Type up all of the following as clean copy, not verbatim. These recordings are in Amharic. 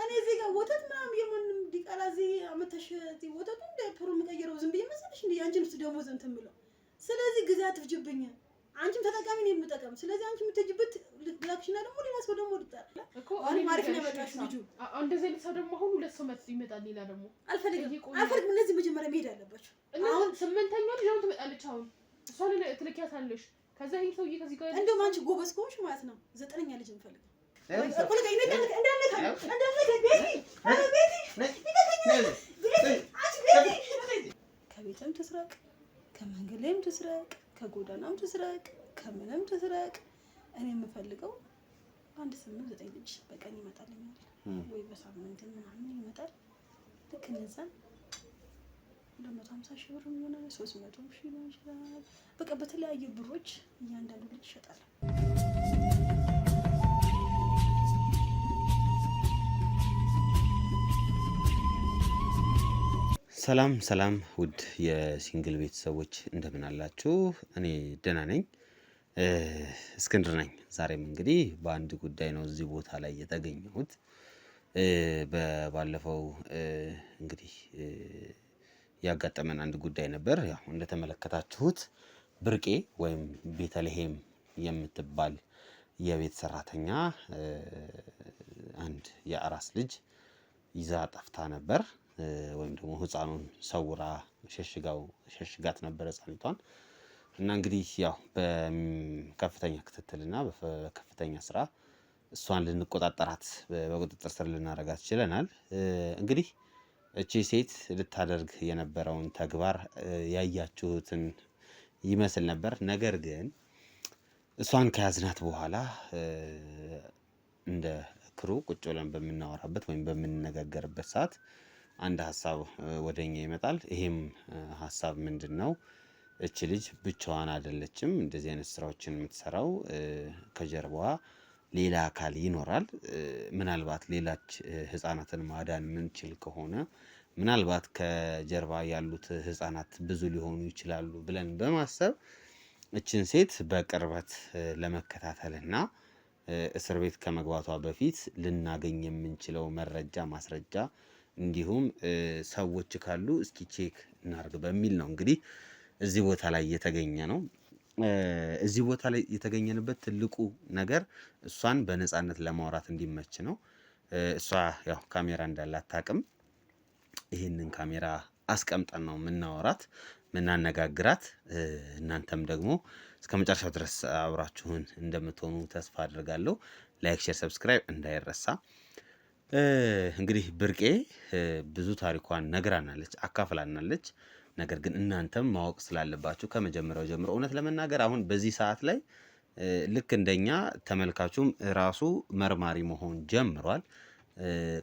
እኔ እዚህ ጋር ወተት ምናምን የምንም ዲቃላ እዚህ አመተሽ እዚህ ወተቱ እንደ ፕሮ የምቀይረው ዝም ብዬ መሰለሽ እንዴ አንቺን ውስጥ ደሞዝ እንትን ብለው ስለዚህ ግዛ አትፍጅብኝ አንቺም ተጠቃሚ ነው የምጠቀም ስለዚህ አንቺ የምትጅበት ልክላክሽና ደግሞ ሌላ ሰው ደግሞ ልጣላ እኮ አሪ ማርክ ነው ያመጣሽ ልጁ እንደዚህ ሰው ደግሞ አሁን ሁለት ሰው ይመጣል ሌላ ደግሞ አልፈልግም እነዚህ መጀመሪያ መሄድ አለባቸው አሁን ስምንተኛው ልጅ አሁን ትመጣለች አሁን እሷን ትልኪያታለሽ ከዛ ይሄ ሰውዬ ከዚህ ጋር እንደውም አንቺ ጎበዝ ከሆንሽ ማለት ነው ዘጠነኛ ልጅ እንፈልግ እኮ ለገኝ ከቤትም ትስረቅ ከመንገድ ላይም ትስረቅ ከጎዳናም ትስረቅ ከምንም ትስረቅ እኔ የምፈልገው 1-8-9 ልጅ በቀን ይመጣልኛል ወይ በሳምንት ምናምን ይመጣል ልክ እነዛን 250 ሺህ ብር ይሆናል 300 ሺህ ይሆናል በቃ በተለያዩ ብሮች እያንዳንዱ ልጅ ይሸጣል ሰላም ውድ የሲንግል ቤተሰቦች እንደምን አላችሁ እኔ ደህና ነኝ እስክንድር ነኝ ዛሬም እንግዲህ በአንድ ጉዳይ ነው እዚህ ቦታ ላይ የተገኘሁት በባለፈው እንግዲህ ያጋጠመን አንድ ጉዳይ ነበር ያው እንደተመለከታችሁት ብርቄ ወይም ቤተልሔም የምትባል የቤት ሰራተኛ አንድ የአራስ ልጅ ይዛ ጠፍታ ነበር ወይም ደግሞ ህፃኑን ሰውራ ሸሽጋት ነበር ህፃኒቷን እና እንግዲህ ያው በከፍተኛ ክትትልና በከፍተኛ ስራ እሷን ልንቆጣጠራት በቁጥጥር ስር ልናረጋት ችለናል እንግዲህ እቺ ሴት ልታደርግ የነበረውን ተግባር ያያችሁትን ይመስል ነበር ነገር ግን እሷን ከያዝናት በኋላ እንደ ክሩ ቁጭ ብለን በመናወራበት ወይም በመነጋገርበት ሰዓት አንድ ሐሳብ ወደኛ ይመጣል ይሄም ሐሳብ ምንድነው እቺ ልጅ ብቻዋን አይደለችም እንደዚህ አይነት ስራዎችን የምትሰራው ከጀርባዋ ሌላ አካል ይኖራል ምናልባት ሌላች ህፃናትን ማዳን ምንችል ከሆነ ምናልባት ከጀርባ ያሉት ህፃናት ብዙ ሊሆኑ ይችላሉ ብለን በማሰብ እቺን ሴት በቅርበት ለመከታተልና እስር ቤት ከመግባቷ በፊት ልናገኝ የምንችለው መረጃ ማስረጃ እንዲሁም ሰዎች ካሉ እስኪ ቼክ እናርግ በሚል ነው እንግዲህ እዚህ ቦታ ላይ የተገኘ ነው እዚህ ቦታ ላይ የተገኘንበት ትልቁ ነገር እሷን በነፃነት ለማውራት እንዲመች ነው እሷ ያው ካሜራ እንዳላት ታቅም ይሄንን ካሜራ አስቀምጠን ነው ምናወራት ምናነጋግራት እናንተም ደግሞ እስከመጨረሻው ድረስ አብራችሁን እንደምትሆኑ ተስፋ አድርጋለሁ ላይክ ሼር ሰብስክራይብ እንዳይረሳ እንግዲህ ብርቄ ብዙ ታሪኳን ነግራናለች አካፍላናለች ነገር ግን እናንተም ማወቅ ስላለባችሁ ከመጀመሪያው ጀምሮ እውነት ለመናገር አሁን በዚህ ሰዓት ላይ ልክ እንደኛ ተመልካቹም ራሱ መርማሪ መሆን ጀምሯል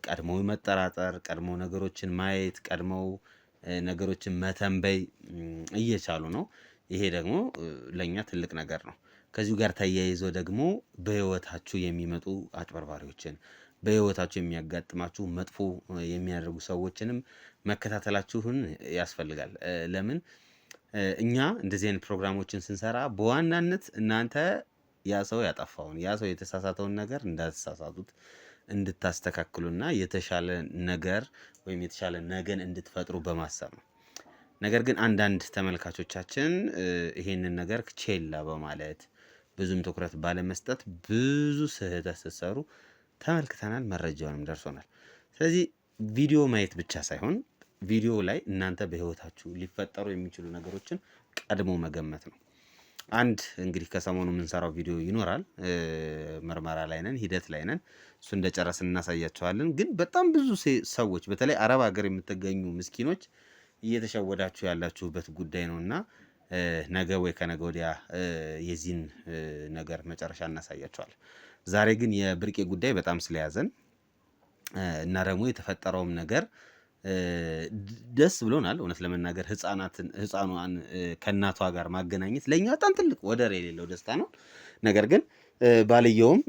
ቀድሞ መጠራጠር ቀድሞ ነገሮችን ማየት ቀድሞ ነገሮችን መተንበይ እየቻሉ ነው ይሄ ደግሞ ለኛ ትልቅ ነገር ነው ከዚሁ ጋር ተያይዞ ደግሞ በህይወታችሁ የሚመጡ አጭበርባሪዎችን በህይወታችሁ የሚያጋጥማችሁ መጥፎ የሚያደርጉ ሰዎችንም መከታተላችሁን ያስፈልጋል ለምን እኛ እንደዚህ አይነት ፕሮግራሞችን ስንሰራ በዋናነት እናንተ ያ ሰው ያጠፋውን ያ ሰው የተሳሳተውን ነገር እንዳትሳሳቱት እንድታስተካክሉና የተሻለ ነገር ወይም የተሻለ ነገን እንድትፈጥሩ በማሰብ ነው ነገር ግን አንዳንድ ተመልካቾቻችን ይሄንን ነገር ቼላ በማለት ብዙም ትኩረት ባለመስጠት ብዙ ስህተት ሲሰሩ ተመልክተናል መረጃውንም ደርሶናል ስለዚህ ቪዲዮ ማየት ብቻ ሳይሆን ቪዲዮ ላይ እናንተ በህይወታችሁ ሊፈጠሩ የሚችሉ ነገሮችን ቀድሞ መገመት ነው አንድ እንግዲህ ከሰሞኑ የምንሰራው ቪዲዮ ይኖራል ምርመራ ላይ ነን ሂደት ላይ ነን እሱ እንደጨረስን እናሳያችኋለን ግን በጣም ብዙ ሰዎች በተለይ አረብ ሀገር የምትገኙ ምስኪኖች እየተሸወዳችሁ ያላችሁበት ጉዳይ ነውና ነገ ወይ ከነገ ወዲያ የዚህን ነገር መጨረሻ እናሳያችኋለን ዛሬ ግን የብርቄ ጉዳይ በጣም ስለያዘን እና ደግሞ የተፈጠረውም ነገር ደስ ብሎናል እውነት ለመናገር ህፃኗን ከእናቷ ጋር ማገናኘት ለኛ በጣም ትልቅ ወደር የሌለው ደስታ ነው ነገር ግን ባልየውም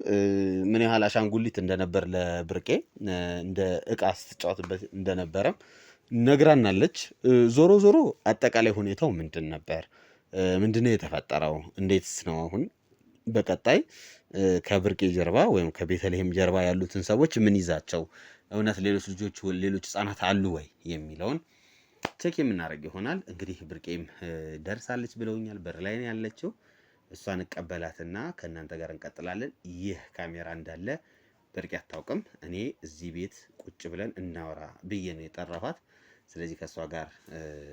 ምን ያህል አሻንጉሊት እንደነበር ለብርቄ እንደ እቃ ስትጫወትበት እንደነበረ ነግራናለች ዞሮ አጠቃላይ ሁኔታው ምንድን ነበር ምንድነው የተፈጠረው እንዴትስ ነው አሁን በቀጣይ ከብርቄ ጀርባ ወይም ከቤተልሔም ጀርባ ያሉትን ሰዎች ምን ይዛቸው እውነት ሌሎች ልጆች ሌሎች ህጻናት አሉ ወይ የሚለውን ቼክ የምናደርግ ይሆናል። እንግዲህ ብርቄም ደርሳለች ብለውኛል። በር ላይ ነው ያለችው። እሷን እቀበላትና ከእናንተ ጋር እንቀጥላለን። ይህ ካሜራ እንዳለ ብርቄ አታውቅም። እኔ እዚህ ቤት ቁጭ ብለን እናወራ ብዬ ነው የጠራኋት። ስለዚህ ከእሷ ጋር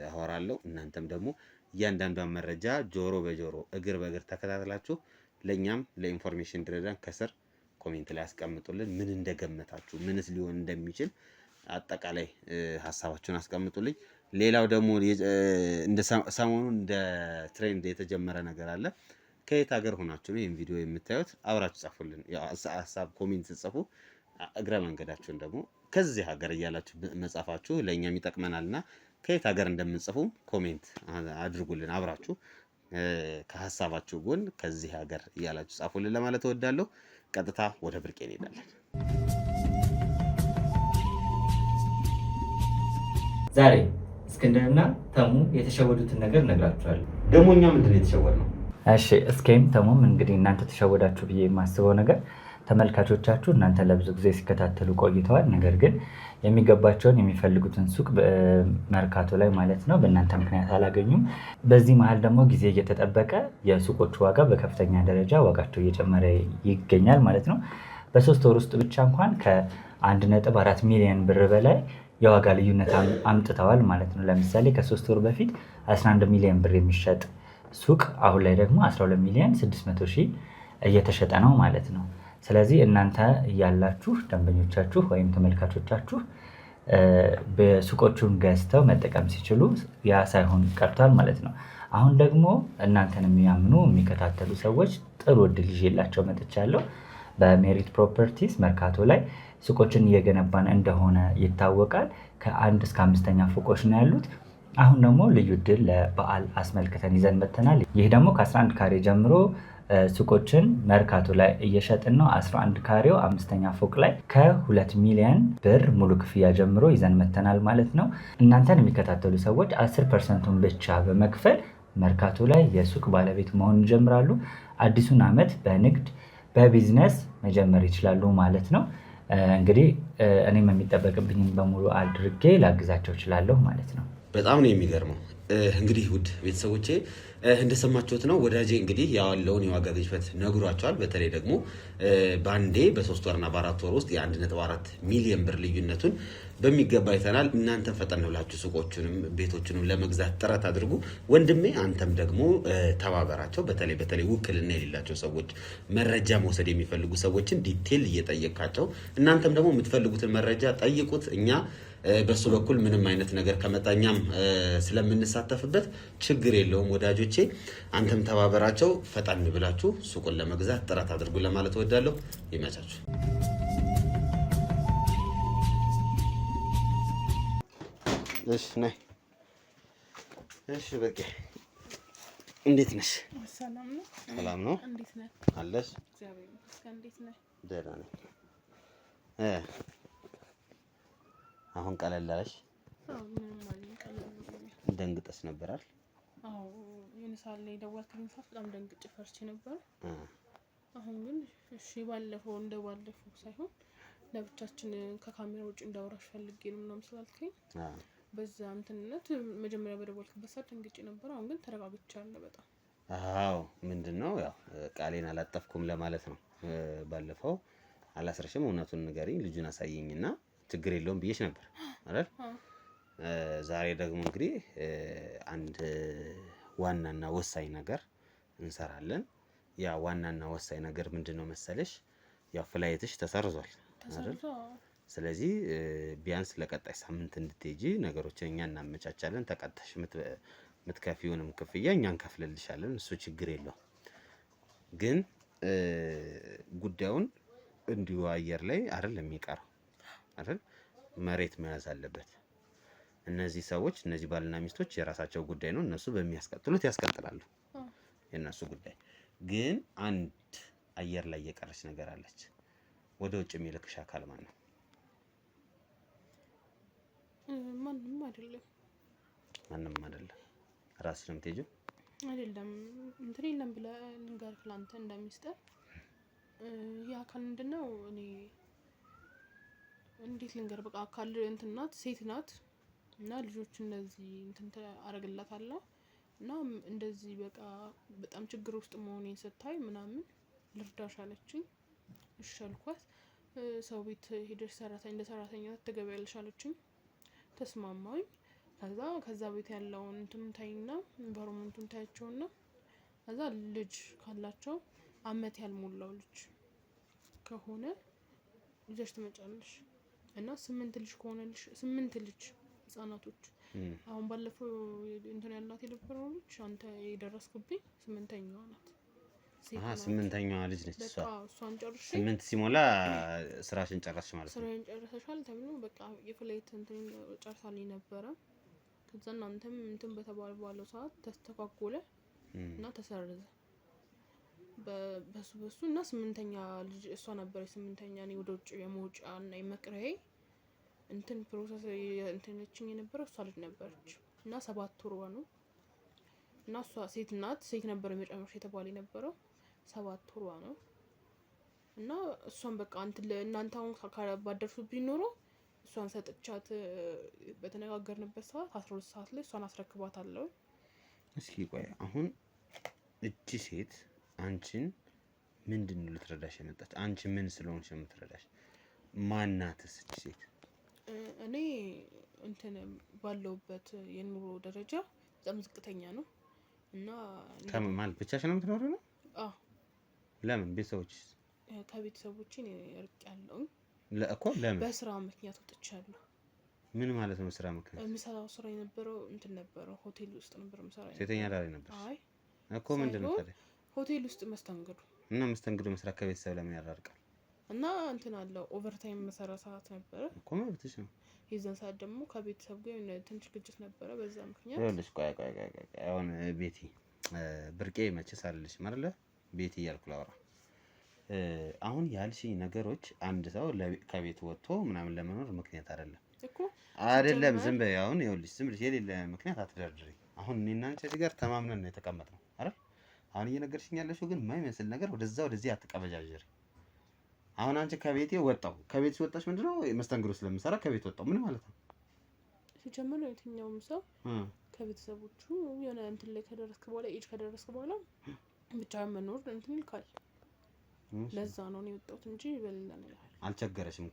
አወራለሁ። እናንተም ደግሞ እያንዳንዷን መረጃ ጆሮ በጆሮ እግር በእግር ተከታትላችሁ ለእኛም ለኢንፎርሜሽን ድረዳን ከስር ኮሜንት ላይ አስቀምጡልን። ምን እንደገመታችሁ ምንስ ሊሆን እንደሚችል አጠቃላይ ሀሳባችሁን አስቀምጡልኝ። ሌላው ደግሞ እንደ ሰሞኑን እንደ ትሬንድ የተጀመረ ነገር አለ። ከየት ሀገር ሆናችሁ ነው ይህን ቪዲዮ የምታዩት? አብራችሁ ጻፉልን። ሀሳብ ኮሜንት ጽፉ። እግረ መንገዳችሁን ደግሞ ከዚህ ሀገር እያላችሁ መጻፋችሁ ለእኛም ይጠቅመናልና ከየት ሀገር እንደምንጽፉ ኮሜንት አድርጉልን። አብራችሁ ከሀሳባችሁ ጎን ከዚህ ሀገር እያላችሁ ጻፉልን ለማለት እወዳለሁ። ቀጥታ ወደ ብርቄ እንሄዳለን። ዛሬ እስክንድርና ተሙ የተሸወዱትን ነገር እነግራችኋለሁ። ደግሞ እኛ ምንድን ነው የተሸወድነው? እሺ እስኬም ተሙም እንግዲህ እናንተ ተሸወዳችሁ ብዬ የማስበው ነገር ተመልካቾቻችሁ እናንተ ለብዙ ጊዜ ሲከታተሉ ቆይተዋል። ነገር ግን የሚገባቸውን የሚፈልጉትን ሱቅ መርካቶ ላይ ማለት ነው በእናንተ ምክንያት አላገኙም። በዚህ መሀል ደግሞ ጊዜ እየተጠበቀ የሱቆቹ ዋጋ በከፍተኛ ደረጃ ዋጋቸው እየጨመረ ይገኛል ማለት ነው። በ3 ወር ውስጥ ብቻ እንኳን ከ1.4 ሚሊዮን ብር በላይ የዋጋ ልዩነት አምጥተዋል ማለት ነው። ለምሳሌ ከ3 ወር በፊት 11 ሚሊዮን ብር የሚሸጥ ሱቅ አሁን ላይ ደግሞ 12 ሚሊዮን 600 ሺህ እየተሸጠ ነው ማለት ነው። ስለዚህ እናንተ እያላችሁ ደንበኞቻችሁ ወይም ተመልካቾቻችሁ በሱቆቹን ገዝተው መጠቀም ሲችሉ ያ ሳይሆን ቀርቷል ማለት ነው። አሁን ደግሞ እናንተን የሚያምኑ የሚከታተሉ ሰዎች ጥሩ እድል ይዤላቸው መጥቻለሁ። በሜሪት ፕሮፐርቲስ መርካቶ ላይ ሱቆችን እየገነባን እንደሆነ ይታወቃል። ከ1 እስከ 5ኛ ፎቆች ነው ያሉት። አሁን ደግሞ ልዩ እድል ለበዓል አስመልክተን ይዘን መጥተናል። ይህ ደግሞ ከ11 ካሬ ጀምሮ ሱቆችን መርካቶ ላይ እየሸጥን ነው። 11 ካሬው 5ኛ ፎቅ ላይ ከ2 ሚሊዮን ብር ሙሉ ክፍያ ጀምሮ ይዘን መጥተናል ማለት ነው። እናንተን የሚከታተሉ ሰዎች 10%ን ብቻ በመክፈል መርካቶ ላይ የሱቅ ባለቤት መሆን ይጀምራሉ። አዲሱን ዓመት በንግድ በቢዝነስ መጀመር ይችላሉ ማለት ነው። እንግዲህ እኔም የሚጠበቅብኝን በሙሉ አድርጌ ላግዛቸው እችላለሁ ማለት ነው። በጣም ነው የሚገርመው። እንግዲህ ውድ ቤተሰቦቼ እንደሰማችሁት ነው ወዳጄ እንግዲህ ያለውን የዋጋ ግሽበት ነግሯቸዋል። በተለይ ደግሞ በአንዴ በ3 ወርና በ4 ወር ውስጥ የ1.4 ሚሊዮን ብር ልዩነቱን በሚገባ አይተናል። እናንተም ፈጠን ብላችሁ ሱቆቹንም ቤቶቹንም ለመግዛት ጥረት አድርጉ። ወንድሜ አንተም ደግሞ ተባበራቸው። በተለይ ውክልና የሌላቸው ሰዎች መረጃ መውሰድ የሚፈልጉ ሰዎችን ዲቴል እየጠየቃቸው እናንተም ደግሞ የምትፈልጉትን መረጃ ጠይቁት። እኛ በሱ በኩል ምንም አይነት ነገር ከመጣኛም ስለምንሳተፍበት ችግር የለውም ወዳጆቼ። አንተም ተባበራቸው። ፈጣን ብላችሁ ሱቁን ለመግዛት ጥረት አድርጉ ለማለት እወዳለሁ። ይመቻችሁ። እሺ ነይ። እሺ በቃ እንዴት ነሽ? ሰላም ነው። ሰላም ነው። እንዴት ነህ? አለሽ? እግዚአብሔር ይመስገን። እንዴት ነህ? ደህና ነኝ። አሁን ቀለል አለሽ? አዎ ምንም ማለት ቀለል ነው። ደንግጠሽ ነበር አይደል? አዎ የሆነ ሰዓት ላይ ደወልክልኝ ሰዓት በጣም ደንግጬ ፈርቼ ነበር። አሁን ግን እሺ ባለፈው ሳይሆን ለብቻችን ከካሜራ ውጭ እንዳወራሽ ፈልጌ ነው ምናምን ስላልከኝ በዛ እንትነት መጀመሪያ በደወልክበት ሰዓት ደንግጬ ነበር። አሁን ግን ተረጋግቻለሁ በጣም። አዎ ምንድነው ያው ቃሌን አላጠፍኩም ለማለት ነው። ባለፈው አላስረሽም እውነቱን ንገሪኝ ልጁን አሳየኝና ችግር የለውም ብዬሽ ነበር አይደል? ዛሬ ደግሞ እንግዲህ አንድ ዋናና ወሳኝ ነገር እንሰራለን። ያ ዋናና ወሳኝ ነገር ምንድነው መሰለሽ? ያው ፍላይትሽ ተሰርዟል አይደል? ስለዚህ ቢያንስ ለቀጣይ ሳምንት እንድትሄጂ ነገሮችን እኛ እናመቻቻለን። ተቀጣሽ የምትከፊውንም ክፍያ እኛ እንከፍልልሻለን። እሱ ችግር የለውም። ግን ጉዳዩን እንዲሁ አየር ላይ አይደለም የሚቀረው አይደል? መሬት መያዝ አለበት። እነዚህ ሰዎች እነዚህ ባልና ሚስቶች የራሳቸው ጉዳይ ነው። እነሱ በሚያስቀጥሉት ያስቀጥላሉ፣ የእነሱ ጉዳይ። ግን አንድ አየር ላይ የቀረች ነገር አለች። ወደ ውጭ የሚልክሽ አካል ማን ነው? ማንም አይደለም። ማንም አይደለም። ራስሽ ነው የምትሄጂው? አይደለም እንትን የለም ብለህ ንገር። ላንተ እንደሚስጥር ይህ አካል ምንድን ነው? እኔ እንዴት ልንገር፣ በቃ አካል እንትን ናት፣ ሴት ናት እና ልጆች እንደዚህ እንትን አረግላታለሁ እና እንደዚህ በቃ በጣም ችግር ውስጥ መሆኔን ስታይ ምናምን ልርዳሽ አለችኝ። እሺ አልኳት። ሰው ቤት ሄደሽ እንደ ሰራተኛ ትገቢያለሽ አለችኝ። ተስማማኝ። ከዛ ቤት ያለውን እንትን ታይና ኢንቫይሮመንቱን ታያቸውና ከዛ ልጅ ካላቸው አመት ያልሞላው ልጅ ከሆነ ይዘሽ ትመጫለሽ እና 8 ልጅ ከሆነልሽ 8 ልጅ ህጻናቶች አሁን ባለፈው እንትን ያላት የነበረው ልጅ አንተ የደረስኩብኝ 8ኛዋ ናት። ስምንተኛዋ ልጅ ነች እሷ። እሷን ጨርሼ 8 ሲሞላ ስራሽን ጨረስሽ ማለት ነው። ስራዬን ጨርሰሻል ተብሎ በቃ የፍላይት እንትን ጨርሳልኝ ነበረ። ከዛ እናንተም እንትን በተባለው ሰዓት ተስተካከለ እና ተሰረዘ በሱ እና 8ኛ ልጅ እሷ ነበረች። 8ኛ እኔ ወደ ውጭ የመውጫ እና የመቅረዬ እንትን ፕሮሰስ እንትነችኝ የነበረው እሷ ልጅ ነበረች እና 7 ወሯ ነው እና እሷ ሴት ናት። ሴት ነበር የመጨረሻ የተባለ የነበረው 7 ወሯ ነው እና እሷን በቃ እናንተ አሁን ባደርሱብኝ ኖሮ እሷን ሰጥቻት በተነጋገርንበት ሰዓት 12 ሰዓት ላይ እሷን አስረክባታለሁ። እስኪ ቆይ አሁን እቺ ሴት አንቺን ምንድን ነው ልትረዳሽ የመጣች? አንቺ ምን ስለሆንሽ ነው የምትረዳሽ? ማናትስ እቺ ሴት? እኔ እንትን ባለውበት የኑሮ ደረጃ በጣም ዝቅተኛ ነው እና ማለት ብቻሽ ነው የምትኖረው ነው? አዎ። ለምን? ቤተሰቦችሽ? ከቤተሰቦቼ እርቅ ያለው እኮ ለምን? በስራ ምክንያት ወጥቻለሁ። ምን ማለት ነው ስራ ምክንያት? የምሰራው ስራ የነበረው እንትን ነበረው ሆቴል ውስጥ ነበር የምሰራው። ሴተኛ አዳሪ ነበር? አይ እኮ ምንድን ነው ታዲያ? ሆቴል ውስጥ መስተንግዶ እና መስተንግዶ መስራት ከቤተሰብ ለምን ያራርቃል? እና እንትን አለው ኦቨርታይም መሰራ ሰዓት ነበረ እኮ መብትሽ ነው። የዛን ሰዓት ደግሞ ከቤተሰብ ጋር ትንሽ ግጭት ነበረ። በዛ ምክንያት ይኸውልሽ ቆይ አሁን ቤቲ ብርቄ መቼስ አልልሽም አይደለ? ቤቲ እያልኩ ላውራ። አሁን ያልሽኝ ነገሮች አንድ ሰው ከቤት ወጥቶ ምናምን ለመኖር ምክንያት አይደለም እኮ አይደለም። ዝም በይ አሁን ይኸውልሽ፣ ዝም ብለሽ የሌለ ምክንያት አትደርድሪ። አሁን እኔና አንቺ እዚህ ጋር ተማምነን ነው የተቀመጥነው አይደል? አሁን እየነገርሽኝ ያለሽው ግን የማይመስል ነገር ወደዚህ አትቀበጃጀሪ። አሁን አንቺ ከቤቴ ወጣው ከቤት ሲወጣሽ ምንድነው መስተንግዶ ስለምሰራ ከቤት ወጣው ምን ማለት ነው? ሲጀምር የትኛውም ሰው ከቤተሰቦቹ የሆነ እንትን ላይ ከደረስክ በኋላ ብቻ መኖር እንትን ይልካል። ለዛ ነው እኔ የወጣሁት እንጂ በሌላ ነገር አልቸገረሽም?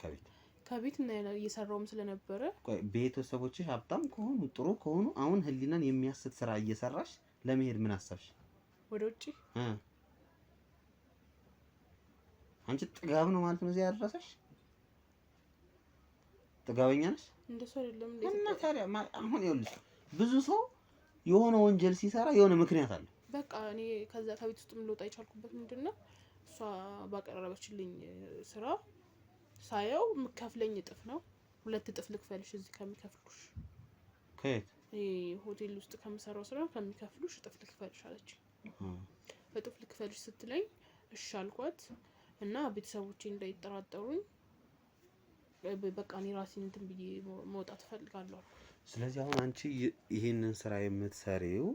ከቤት እና እየሰራውም ስለነበረ ቤተሰቦችሽ ሀብታም ከሆኑ ጥሩ ከሆኑ አሁን ህሊናን የሚያስት ስራ እየሰራሽ ለመሄድ ምን አሰብሽ? ወደ ውጪ አንቺ ጥጋብ ነው ማለት ነው እዚህ ያደረሰሽ? ጥጋበኛ ነሽ? እንደሱ አይደለም እና ታዲያ አሁን ይኸውልሽ ብዙ ሰው የሆነ ወንጀል ሲሰራ የሆነ ምክንያት አለ። በቃ እኔ ከዛ ከቤት ውስጥ ልወጣ የቻልኩበት ምንድነው እሷ ባቀረበችልኝ ስራ ሳየው የምከፍለኝ እጥፍ ነው። 2 እጥፍ ልክፈልሽ እዚህ ከሚከፍሉሽ። ከየት? ሆቴል ውስጥ ከምሰራው ስራ ከሚከፍሉሽ እጥፍ ልክፈልሽ አለች። እጥፍ ልክፈልሽ ስትለኝ እሺ አልኳት እና ቤተሰቦቼ እንዳይጠራጠሩኝ በቃ እኔ ራሴን እንትን ብዬ መውጣት እፈልጋለሁ። ስለዚህ አሁን አንቺ ይሄንን ስራ የምትሰሪው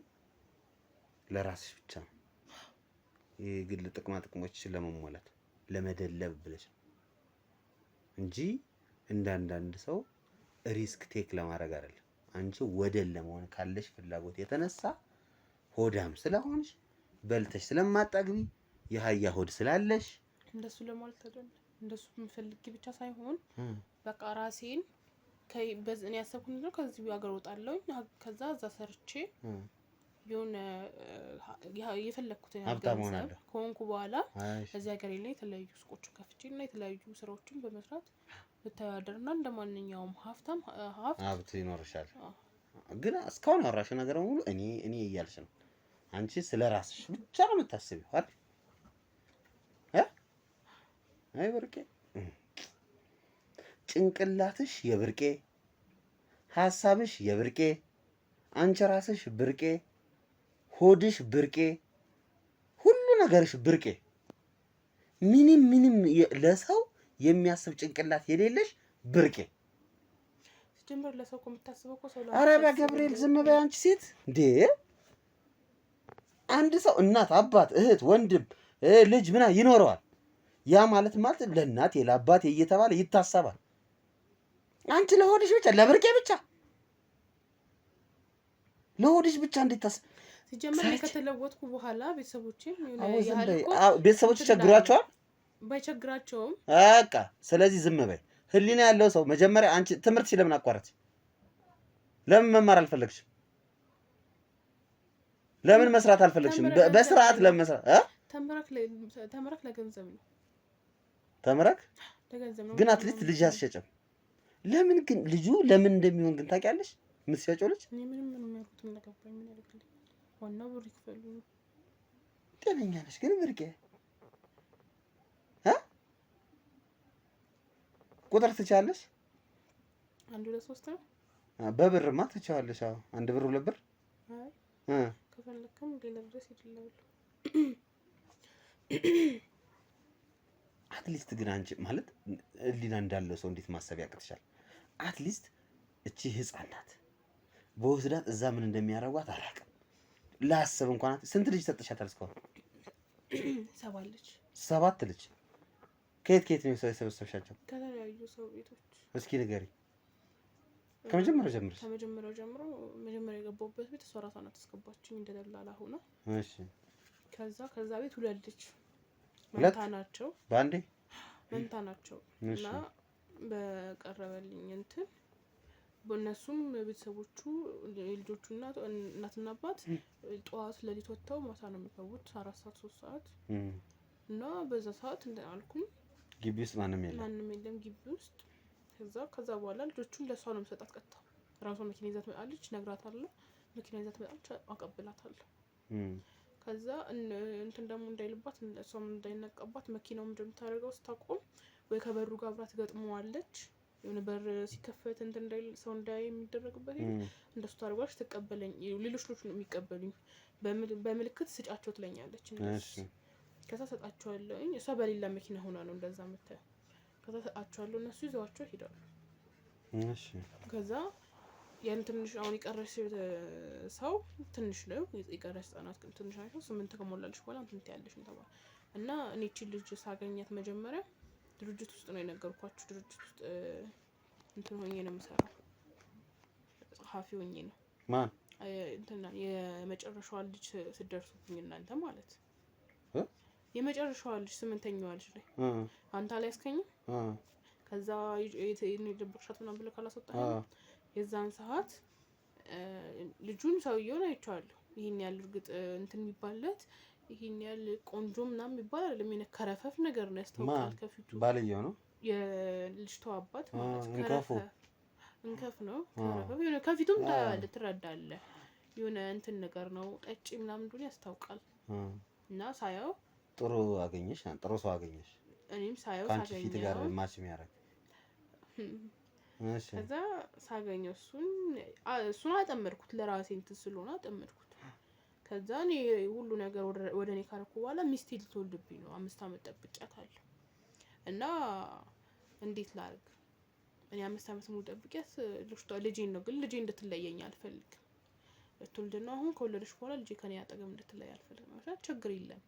ለራስሽ ብቻ ነው? የግል ጥቅሞችሽን ለመሟላት ለመደለብ ብለሽ እንጂ እንዳንዳንድ ሰው ሪስክ ቴክ ለማድረግ አይደለም። አንቺ ወደል ለመሆን ካለሽ ፍላጎት የተነሳ ሆዳም ስለሆንሽ በልተሽ ስለማጣግቢ የሀያ ሆድ ስላለሽ እንደሱ ለማለት አይደለም። እንደሱ የምፈልግ ብቻ ሳይሆን በቃ ራሴን በእኔ ያሰብኩት ነው ከዚህ ሀገር ወጣለሁ። ከዛ እዛ ሰርቼ የሆነ የፈለኩትን ገንዘብ ከሆንኩ በኋላ እዚህ ሀገር ላይ የተለያዩ ሱቆችን ከፍቼ እና የተለያዩ ስራዎችን በመስራት ብተዳደርና እንደማንኛውም ሀብት ይኖርሻል። ግን እስካሁን ያወራሽው ነገር ሙሉ እኔ እያልሽ ነው። አንቺ ስለ ራስሽ ብቻ ነው የምታስቢው አይደል? አይ ብርቄ ጭንቅላትሽ የብርቄ ሐሳብሽ የብርቄ አንቺ ራስሽ ብርቄ ሆድሽ ብርቄ ሁሉ ነገርሽ ብርቄ ምንም ለሰው የሚያስብ ጭንቅላት የሌለሽ ብርቄ። ሲጀምር ለሰው የምታስበው እኮ ሰው ኧረ በገብርኤል ዝም በይ አንቺ ሴት እንዴ! አንድ ሰው እናት፣ አባት፣ እህት፣ ወንድም፣ ልጅ ምናምን ይኖረዋል። ያ ማለት ለእናቴ ለአባቴ እየተባለ ይታሰባል። አንቺ ለሆድሽ ብቻ ለብርቄ ብቻ ለሆድሽ ብቻ እንድታስብ ሲጀመር ከተለወጥኩ በኋላ ቤተሰቦች ይቸግሯቸዋል። ባይቸግራቸውም በቃ ስለዚህ ዝም በይ። ህሊና ያለው ሰው መጀመሪያ አንቺ ትምህርት ሲለምን አቋረጥ? ለምን መማር አልፈለግሽም? ለምን መስራት አልፈለግሽም? በስርዓት ለምን መስራት ተመረክ ለገንዘብ ነው። ተመረክ ለገንዘብ ነው። ግን አትሊስት ልጅ አትሸጭም። ለምን ግን ልጁ ለምን እንደሚሆን ግን ታውቂያለሽ? የምትሸጪው ልጅ እኔ ምንም ያልኩት እንደገባኝ ምን ያደርግልኝ? ዋናው ብር ይክፈሉ ነው። ጤነኛ ነሽ ግን ብርቄ ቁጥር ትቻለሽ? 1 2 3 ነው። በብርማ ትቻለሽ? አዎ 1 ብር 2 ብር ከፈለከም ሌላ ድረስ ይችላል። አትሊስት ግን አንቺ ማለት ህሊና እንዳለው ሰው እንዴት ማሰብ ያቅትሻል? አትሊስት እቺ ህፃን ናት በወስዳት እዛ ምን እንደሚያረጓት አላውቅም። ላስብ እንኳን ስንት ልጅ ሰጥሻታል እስካሁን? 7 ልጅ። ከየት ነው የሰበሰብሻቸው? ከተለያዩ ሰው ቤቶች። እስኪ ንገሪ ከመጀመሪያው ጀምሮ። ከመጀመሪያው ጀምሮ መጀመሪያ የገባሁበት ቤት እሷ ራሷ ናት ያስገባችኝ እንደደላላ ሆና። እሺ ከዛ ቤት 2 ልጅ መንታ ናቸው። ባንዴ መንታ ናቸው እና በቀረበልኝ እንትን በእነሱም ቤተሰቦቹ የልጆቹ እናትና አባት ጠዋት ሌሊት ወጥተው ማታ ነው የሚገቡት 4 ሰዓት 3 ሰዓት እና በዛ ሰዓት እንዳልኩኝ ግቢ ውስጥ ማንም የለም ግቢ ውስጥ። ከዛ በኋላ ልጆቹን ለሷ ነው የምሰጣት። ቀጥታ ራሷ መኪና ይዛት ትመጣለች፣ እነግራታለሁ። መኪና ይዛት ትመጣለች፣ አቀብላታለሁ። ከዛ እንትን ደግሞ እንዳይልባት እሷም እንዳይነቃባት መኪናው ምንድን የምታደርገው ስታቆም ወይ ከበሩ ጋር አብራ ትገጥመዋለች። የሆነ በር ሲከፈት እንትን እንዳይል ሰው እንዳይ የሚደረግበት እንደሱ ታደርጋለች። ትቀበለኝ ሌሎች ልጆች ነው የሚቀበሉኝ። በምልክት ስጫቸው ትለኛለች። ከዛ ሰጣቸዋለሁኝ። እሷ በሌላ መኪና ሆና ነው እንደዛ የምታየው። ከዛ ሰጣቸዋለሁ፣ እነሱ ይዘዋቸው ይሄዳሉ። እሺ ከዛ ያን ትንሽ አሁን የቀረሽ ሰው ትንሽ ነው የቀረሽ ህጻናት ግን ትንሽ ናቸው። 8 ከሞላለሽ በኋላ እንትን ትያለሽ ነው እና እኔ እቺ ልጅ ሳገኛት መጀመሪያ ድርጅት ውስጥ ነው የነገርኳችሁ። ድርጅት ውስጥ እንትን ሆኜ ነው የምሰራው፣ ጸሐፊ ሆኜ ነው። ማን እንትና የመጨረሻዋ ልጅ ስትደርሱብኝ እናንተ ማለት የመጨረሻዋ ልጅ 8ኛዋ ልጅ ላይ አንተ ላይ ያስከኝ ከዛ የደብቅሻት ምናምን ብለህ ካላስወጣኝ የዛን ሰዓት ልጁን ሰውየውን አይቼዋለሁ። ይሄን ያህል እርግጥ እንትን የሚባልለት ይሄን ያህል ቆንጆ ምናምን የሚባል አይደለም። ከረፈፍ ነገር ነው ያስታውቃል። ከፊቱ ባልየው ነው የልጅቷ አባት ማለት እንከፍ ነው። ከረፈፍ የሆነ ከፊቱም ትረዳለህ የሆነ እንትን ነገር ነው። ጠጪ ምናምን እንደሆነ ያስታውቃል። እና ሳያው ጥሩ አገኘሽ፣ ጥሩ ሰው አገኘሽ። እኔም ሳያው ካንቺ ፊት ጋር ማች የሚያደርግ ከዛ ሳገኘው እሱን አጠመድኩት። ለራሴ እንትን ስለሆነ አጠመድኩት። ከዛ እኔ ሁሉ ነገር ወደ እኔ ካረኩ በኋላ ሚስቴ ልትወልድብኝ ነው። 5 አመት ጠብቂያታለሁ እና እንዴት ላድርግ? እኔ 5 አመት ሙሉ ጠብቂያት ልጄን ነው፣ ግን ልጄ እንድትለየኝ አልፈልግም። ልትወልድ ነው አሁን። ከወለደች በኋላ ልጄ ከኔ አጠገብ እንድትለይ አልፈልግም። ማለት ችግር የለም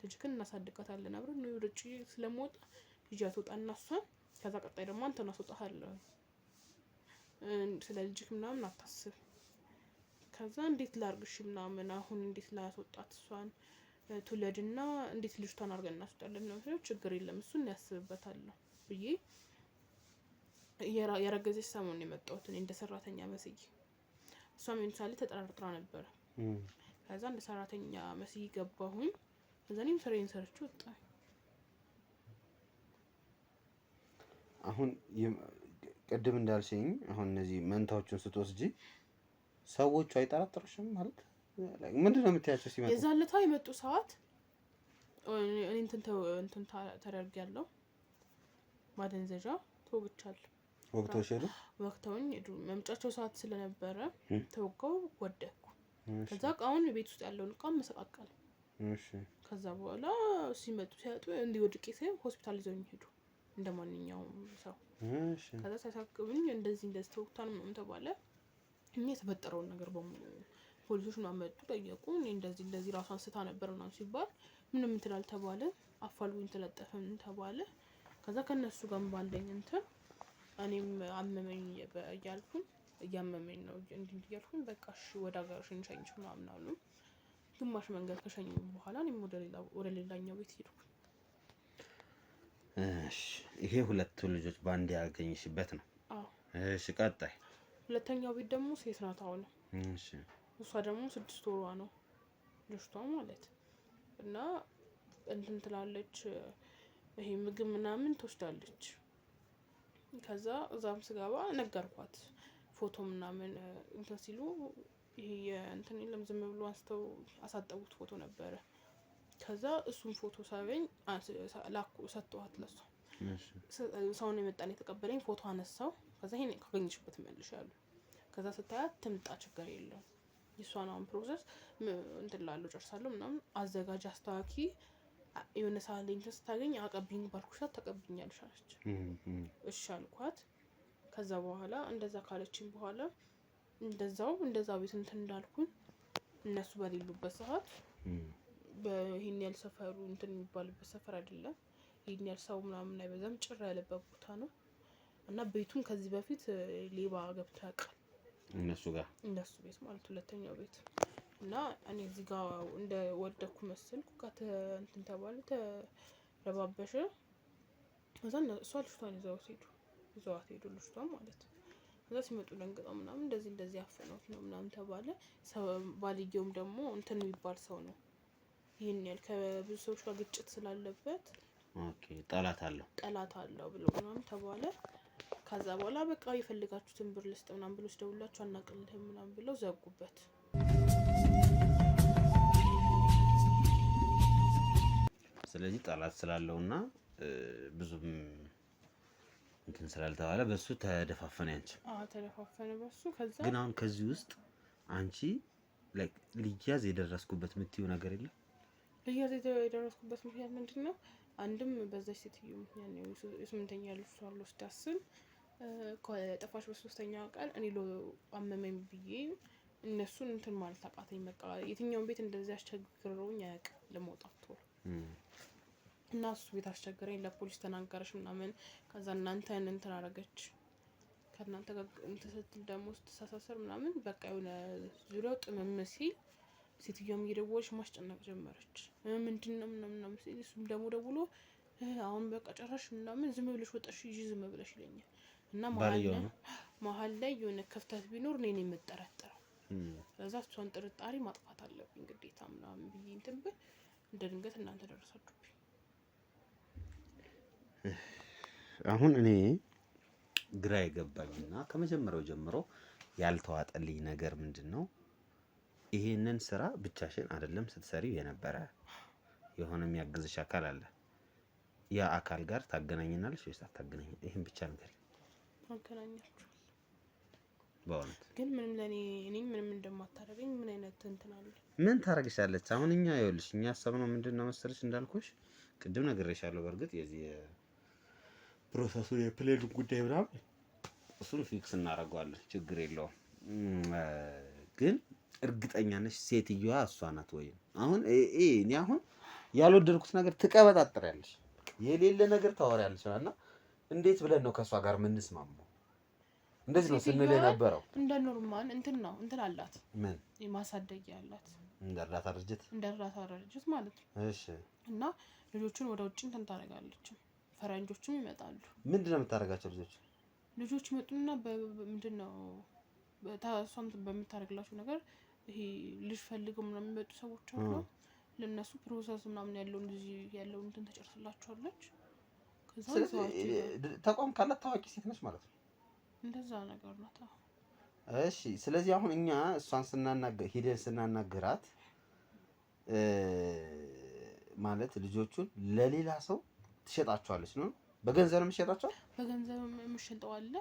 ልጅ ግን እናሳድጋታለን አብረን ነው። ወደጪ ስለምወጣ ልጅ ወጣና እሷን ከዛ ቀጣይ ደግሞ አንተን አስወጣሃለሁ። ስለ ልጅክ ምናምን አታስብ። ከዛ እንዴት ላርግሽ ምናምን አሁን እንዴት ላስወጣት እሷን ትውለድና እንዴት ልጅቷን አድርገን እናስወጣለን ነው። ችግር የለም እሱን ያስብበታለሁ ብዬ የረገዘች ሰሞን ነው የመጣሁት እኔ እንደ ሰራተኛ መስዬ። እሷም ለምሳሌ ተጠራርጥራ ነበር። ከዛ እንደ ሰራተኛ መስዬ ገባሁኝ። ከዛ እኔም ስራዬን ሰርቼ ወጣሁ። አሁን ቅድም እንዳልሽኝ አሁን እነዚህ መንታዎቹን ስትወስጂ ሰዎቹ አይጠራጥሩሽም? ማለት ምንድነው የምትያቸው ሲመጡ? የዛን ለታ የመጡ ሰዓት እኔ እንትን ተደርጊያለሁ። ማደንዘዣ ተወግቻለሁ። ወቅቶሽ ሄዱ? ወቅተውኝ ሄዱ። መምጫቸው ሰዓት ስለነበረ ተወጋው፣ ወደኩ። ከዛ እቃውን ቤት ውስጥ ያለውን እቃ መሰቃቀል። እሺ ከዛ በኋላ ሲመጡ ሲያጡ እንዲወድቄ ሳይሆን ሆስፒታል ይዘውኝ ሄዱ እንደማንኛውም ሰው። እሺ ከዛ ሳይሳክብኝ እንደዚህ ተወግታን ምንም ተባለ። እኔ የተፈጠረውን ነገር በሙሉ ፖሊሶች ማመጡ ጠየቁ። እኔ እንደዚህ ራሷን ስታ ነበር እና ሲባል ምንም እንትን አልተባለ። አፋልጉኝ ተለጠፈም ተባለ። ከዛ ከነሱ ጋር ባለኝ እንትን እኔም አመመኝ እያልኩኝ እያመመኝ ነው እንዲህ እያልኩኝ በቃ እሺ ወደ ሀገርሽ እንሸኝሽ ምናምን አሉ። ግማሽ መንገድ ከሸኙኝ በኋላ እኔም ወደ ሌላኛው ቤት ሄድኩ። እሺ ይሄ ሁለቱ ልጆች ባንድ ያገኝሽበት ነው? አዎ። እሺ ቀጣይ? ሁለተኛው ቤት ደግሞ ሴት ናት አሁን። እሺ እሷ ደግሞ 6 ወሯ ነው ልጅቷ ማለት እና እንትን ትላለች ይሄ ምግብ ምናምን ትወስዳለች። ከዛ እዛም ስገባ ነገርኳት ፎቶ ምናምን እንትን ሲሉ ይሄ እንትን የለም ዝም ብሎ አንስተው አሳጠቡት ፎቶ ነበረ። ከዛ እሱን ፎቶ ሳገኝ ላኩ ሰጠኋት ለሷ። እሺ ሰውን የመጣን የተቀበለኝ ፎቶ አነሳው። ከዛ ይሄን ካገኘሽበት መልሻሉ። ከዛ ስታያት ትምጣ ችግር የለውም የሷን አሁን ፕሮሰስ እንትን ላለው ጨርሳለሁ ምናምን አዘጋጅ አስተዋኪ የሆነ ሰዓት ላይ እንትን ስታገኝ አቀብኝ ባልኩሽ ተቀብኛለሽ አለች። እሺ አልኳት። ከዛ በኋላ እንደዛ ካለችኝ በኋላ እንደዛ ቤት እንትን እንዳልኩኝ እነሱ በሌሉበት ሰዓት በይሄን ያህል ሰፈሩ እንትን የሚባልበት ሰፈር አይደለም። ይሄን ያህል ሰው ምናምን አይበዛም፣ ጭር ያለበት ቦታ ነው እና ቤቱን ከዚህ በፊት ሌባ ገብቶ ያውቃል እነሱ ቤት ማለት ሁለተኛው ቤት እና እኔ እዚህ ጋር እንደ ወደኩ መሰልኩ እንትን ተባለ ተረባበሸ። ከዛ እሷ ልጅቷን ይዘዋት ሄዱ ልጅቷን ማለት ነው። ከዛ ሲመጡ ደንግጠው ምናምን እንደዚህ አፈናት ነው ምናምን ተባለ። ባልየውም ደግሞ እንትን የሚባል ሰው ነው ይሄን ያህል ከብዙ ሰዎች ጋር ግጭት ስላለበት ጠላት አለው ብሎ ምናምን ተባለ። ከዛ በኋላ በቃ የፈልጋችሁትን ብር ልስጥ ምናምን ብሎ ሲደውላችሁ አናቅልህም ምናምን ብለው ዘጉበት። ስለዚህ ጠላት ስላለውና ብዙም እንትን ስላልተባለ በሱ ተደፋፈነ። አንቺ ተደፋፈነ በሱ። ከዛ ግን አሁን ከዚህ ውስጥ አንቺ ላይክ ልያዝ የደረስኩበት የምትይው ነገር የለም? ልያዝ የደረስኩበት ምክንያት ምንድነው? አንድም በዛች ሴትዮ ምክንያት ነው። የስምንተኛ ልጅ ሷል ወስዳስን ከጠፋሽ በሶስተኛው ቀን እኔ አመመኝ ብዬ እነሱን እንትን ማለት አቃተኝ። በቃ የትኛውን ቤት እንደዚህ አስቸግረውኝ አያውቅም ለመውጣት ቶሎ እና እሱ ቤት አስቸግረኝ ለፖሊስ ተናገረች ምናምን። ከዛ እናንተን እንትን አረገች። ከእናንተ ጋር እንትን ስትል ደግሞ ስትሳሳሰር ምናምን በቃ የሆነ ዙሪያው ጥምም ሲል ሴትዮዋም እየደወለች ማስጨነቅ ጀመረች። ምንድነው ምናምን ሲል እሱም ደግሞ ደውሎ አሁን በቃ ጨራሽ ምናምን ዝም ብለሽ ወጣሽ ይዤ ዝም ብለሽ ይለኛል። እና መሀል ላይ የሆነ ክፍተት ቢኖር እኔ ነኝ የምጠረጥረው። ከዛ እሷን ጥርጣሬ ማጥፋት አለብኝ ግዴታ ምናምን ብዬ እንትን ብል እንደ ድንገት እናንተ ደረሳችሁብኝ። አሁን እኔ ግራ የገባኝና ከመጀመሪያው ጀምሮ ያልተዋጠልኝ ነገር ምንድነው? ይሄንን ስራ ብቻሽን አይደለም ስትሰሪው የነበረ የሆነ የሚያግዝሽ አካል አለ። ያ አካል ጋር ታገናኝናለሽ ወይስ አታገናኝ? ይሄን ብቻ ንገሪኝ። አገናኛችኋል በእውነት ግን ምንም ለኔ ምንም እንደማታደርገኝ ምን አይነት እንትን አለ? ምን ታረግሻለች? አሁን እኛ ይኸውልሽ እኛ ያሰብነው ምንድነው መሰለሽ እንዳልኩሽ ቅድም ነግሬሻለሁ። በእርግጥ የዚህ ፕሮሰሱ የፕሌን ጉዳይ ምናምን እሱን ፊክስ እናደርገዋለን፣ ችግር የለውም። ግን እርግጠኛ ነሽ ሴትዮዋ እሷ ናት ወይ? አሁን እኔ አሁን ያልወደድኩት ነገር ትቀበጣጥሪያለሽ፣ የሌለ ነገር ታወሪያለሽ እና እንዴት ብለን ነው ከሷ ጋር የምንስማማው? እንደዚህ ነው ስንል የነበረው። እንደ ኖርማል እንትን ነው እንትን አላት። ምን የማሳደጊያ አላት እንደ እርዳታ ድርጅት ማለት ነው። እሺ። እና ልጆቹን ወደ ውጭ እንትን ታደርጋለች። ፈረንጆቹም ይመጣሉ። ምንድነው የምታደርጋቸው? ልጆች ይመጡና ምንድነው ታሷም በምታደርግላቸው ነገር ይሄ ልጅ ፈልገው ምናምን የሚመጡ ሰዎች አሉ። ለነሱ ፕሮሰስ ምናምን ያለውን እንትን ተጨርስላቸዋለች። ከዛ ተቋም ካላት ታዋቂ ሴት ነች ማለት ነው። እንደዛ ነገር ናት። እሺ። ስለዚህ አሁን እኛ እሷን ሄደን ስናናገራት ማለት ልጆቹን ለሌላ ሰው ትሸጣቸዋለች ነው? በገንዘብ ነው የምትሸጣቸው? በገንዘብ የምትሸጠው አለ።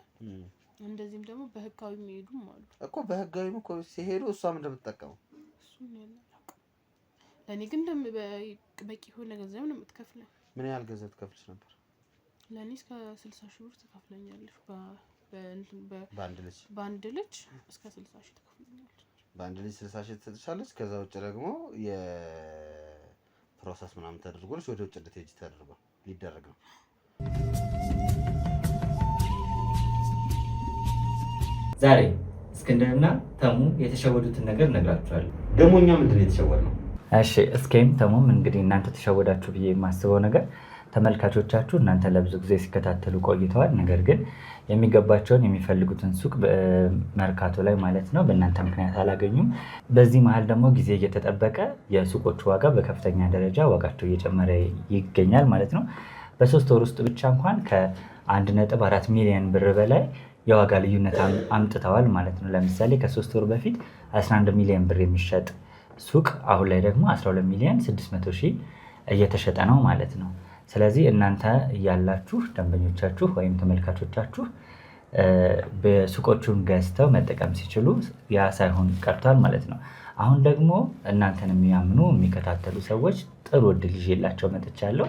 እንደዚህም ደግሞ በህጋዊ የሚሄዱም አሉ እኮ። በህጋዊም እኮ ሲሄዱ እሷም እንደምትጠቀመው እሱን ለእኔ ግን በቂ የሆነ ገንዘብ ነው የምትከፍለኝ። ምን ያህል ገንዘብ ትከፍልሽ ነበር? ለእኔ እስከ 60 ሺህ ብር ትከፍለኛለች። በአንድ ልጅ እስከ 60 ሺህ ትከፍለኛለች። በአንድ ልጅ 60 ሺህ ትሰጥሻለች። ከዛ ውጭ ደግሞ ፕሮሰስ ምናምን ተደርጎልሽ ወደ ውጭ እንድትሄጂ ተደርጎ ሊደረግ ነው። ዛሬ እስክንድርና ተሙ የተሸወዱትን ነገር እነግራችኋለሁ። ደግሞ እኛ ምንድን ነው የተሸወድነው? እሺ እስኪም ተሙም እንግዲህ እናንተ ተሸወዳችሁ ብዬ የማስበው ነገር ተመልካቾቻችሁ እናንተ ለብዙ ጊዜ ሲከታተሉ ቆይተዋል። ነገር ግን የሚገባቸውን የሚፈልጉትን ሱቅ መርካቶ ላይ ማለት ነው በእናንተ ምክንያት አላገኙም። በዚህ መሀል ደግሞ ጊዜ እየተጠበቀ የሱቆቹ ዋጋ በከፍተኛ ደረጃ ዋጋቸው እየጨመረ ይገኛል ማለት ነው። በ3 ወር ውስጥ ብቻ እንኳን ከ1.4 ሚሊዮን ብር በላይ የዋጋ ልዩነት አምጥተዋል ማለት ነው። ለምሳሌ ከ3 ወር በፊት 11 ሚሊዮን ብር የሚሸጥ ሱቅ አሁን ላይ ደግሞ 12 ሚሊዮን 600 ሺህ እየተሸጠ ነው ማለት ነው። ስለዚህ እናንተ እያላችሁ ደንበኞቻችሁ ወይም ተመልካቾቻችሁ በሱቆቹን ገዝተው መጠቀም ሲችሉ ያ ሳይሆን ቀርቷል ማለት ነው። አሁን ደግሞ እናንተን የሚያምኑ የሚከታተሉ ሰዎች ጥሩ እድል ይዤላቸው መጥቻለሁ።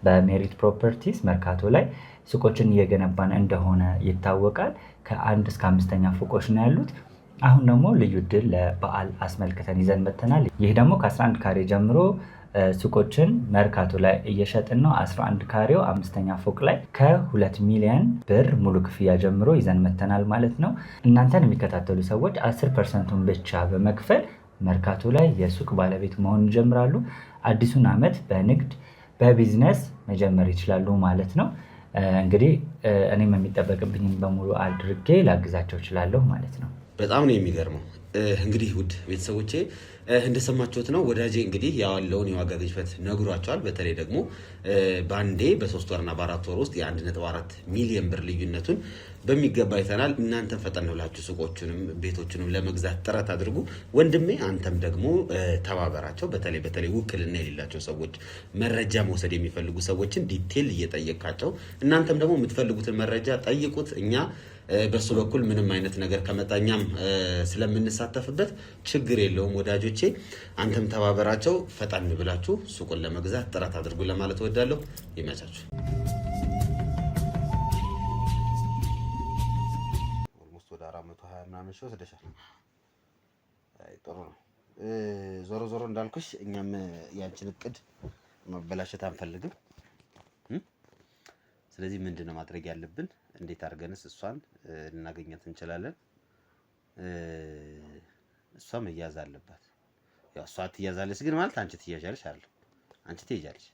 በሜሪት ፕሮፐርቲስ መርካቶ ላይ ሱቆችን እየገነባን እንደሆነ ይታወቃል። ከ1 እስከ 5ኛ ፎቆች ነው ያሉት። አሁን ደግሞ ልዩ እድል ለበዓል አስመልክተን ይዘን መጥተናል። ይህ ደግሞ ከ11 ካሬ ጀምሮ ሱቆችን መርካቶ ላይ እየሸጥን ነው። 11 ካሬው 5ኛ ፎቅ ላይ ከ2 ሚሊዮን ብር ሙሉ ክፍያ ጀምሮ ይዘን መጥተናል ማለት ነው። እናንተን የሚከታተሉ ሰዎች 10%ን ብቻ በመክፈል መርካቶ ላይ የሱቅ ባለቤት መሆን ይጀምራሉ። አዲሱን ዓመት በንግድ በቢዝነስ መጀመር ይችላሉ ማለት ነው። እንግዲህ እኔም የሚጠበቅብኝን በሙሉ አድርጌ ላግዛቸው እችላለሁ ማለት ነው። በጣም ነው የሚገርመው። እንግዲህ ውድ ቤተሰቦቼ እንደሰማችሁት ነው ወዳጄ እንግዲህ ያለውን የዋጋ ግሽበት ነግሯቸዋል። በተለይ ደግሞ በአንዴ በ3 ወርና በ4 ወር ውስጥ የ1.4 ሚሊዮን ብር ልዩነቱን በሚገባ አይተናል። እናንተም ፈጠን ብላችሁ ሱቆቹንም ቤቶቹንም ለመግዛት ጥረት አድርጉ። ወንድሜ አንተም ደግሞ ተባበራቸው። በተለይ ውክልና የሌላቸው ሰዎች፣ መረጃ መውሰድ የሚፈልጉ ሰዎችን ዲቴል እየጠየቃቸው እናንተም ደግሞ የምትፈልጉትን መረጃ ጠይቁት። እኛ በሱ በኩል ምንም አይነት ነገር ከመጣኛም ስለምንሳተፍበት ችግር የለውም ወዳጆቼ። አንተም ተባበራቸው። ፈጣን ብላችሁ ሱቁን ለመግዛት ጥረት አድርጉ ለማለት እወዳለሁ። ይመቻችሁ። ኦልሞስት ወደ 420 ምናምን ሺህ ወስደሻል። ጥሩ ነው። ዞሮ እንዳልኩሽ እኛም ያንቺን እቅድ መበላሸት አንፈልግም። ስለዚህ ምንድነው ማድረግ ያለብን? እንዴት አድርገንስ እሷን ልናገኛት እንችላለን? እሷ መያዝ አለባት። ያው እሷ ትያዛለች ግን ማለት አንቺ ትያዣለሽ አይደል? አንቺ ትያዣለሽ።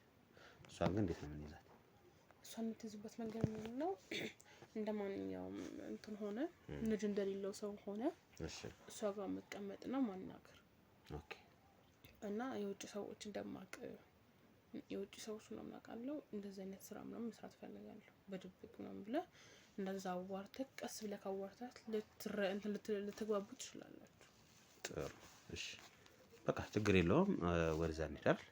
እሷን ግን እንዴት ነው የምንይዛት? እሷን የምትይዝበት መንገድ ነው እንደማንኛውም እንትን ሆነ ልጅ እንደሌለው ሰው ሆነ እሷ ጋር መቀመጥና ማናገር። ኦኬ። እና የውጭ ሰዎች እንደማቅ የውጭ ሰዎች ነው የማውቃለሁ። እንደዚህ አይነት ስራ ምናምን መስራት ፈልጋለሁ በድብቅ ምናምን ብለህ እንደዛ አዋርተህ ቀስ ብለህ ካዋርታት ልትግባቡ ትችላላችሁ። ጥሩ እሺ፣ በቃ ችግር የለውም። ወደዛ እንሄዳለን።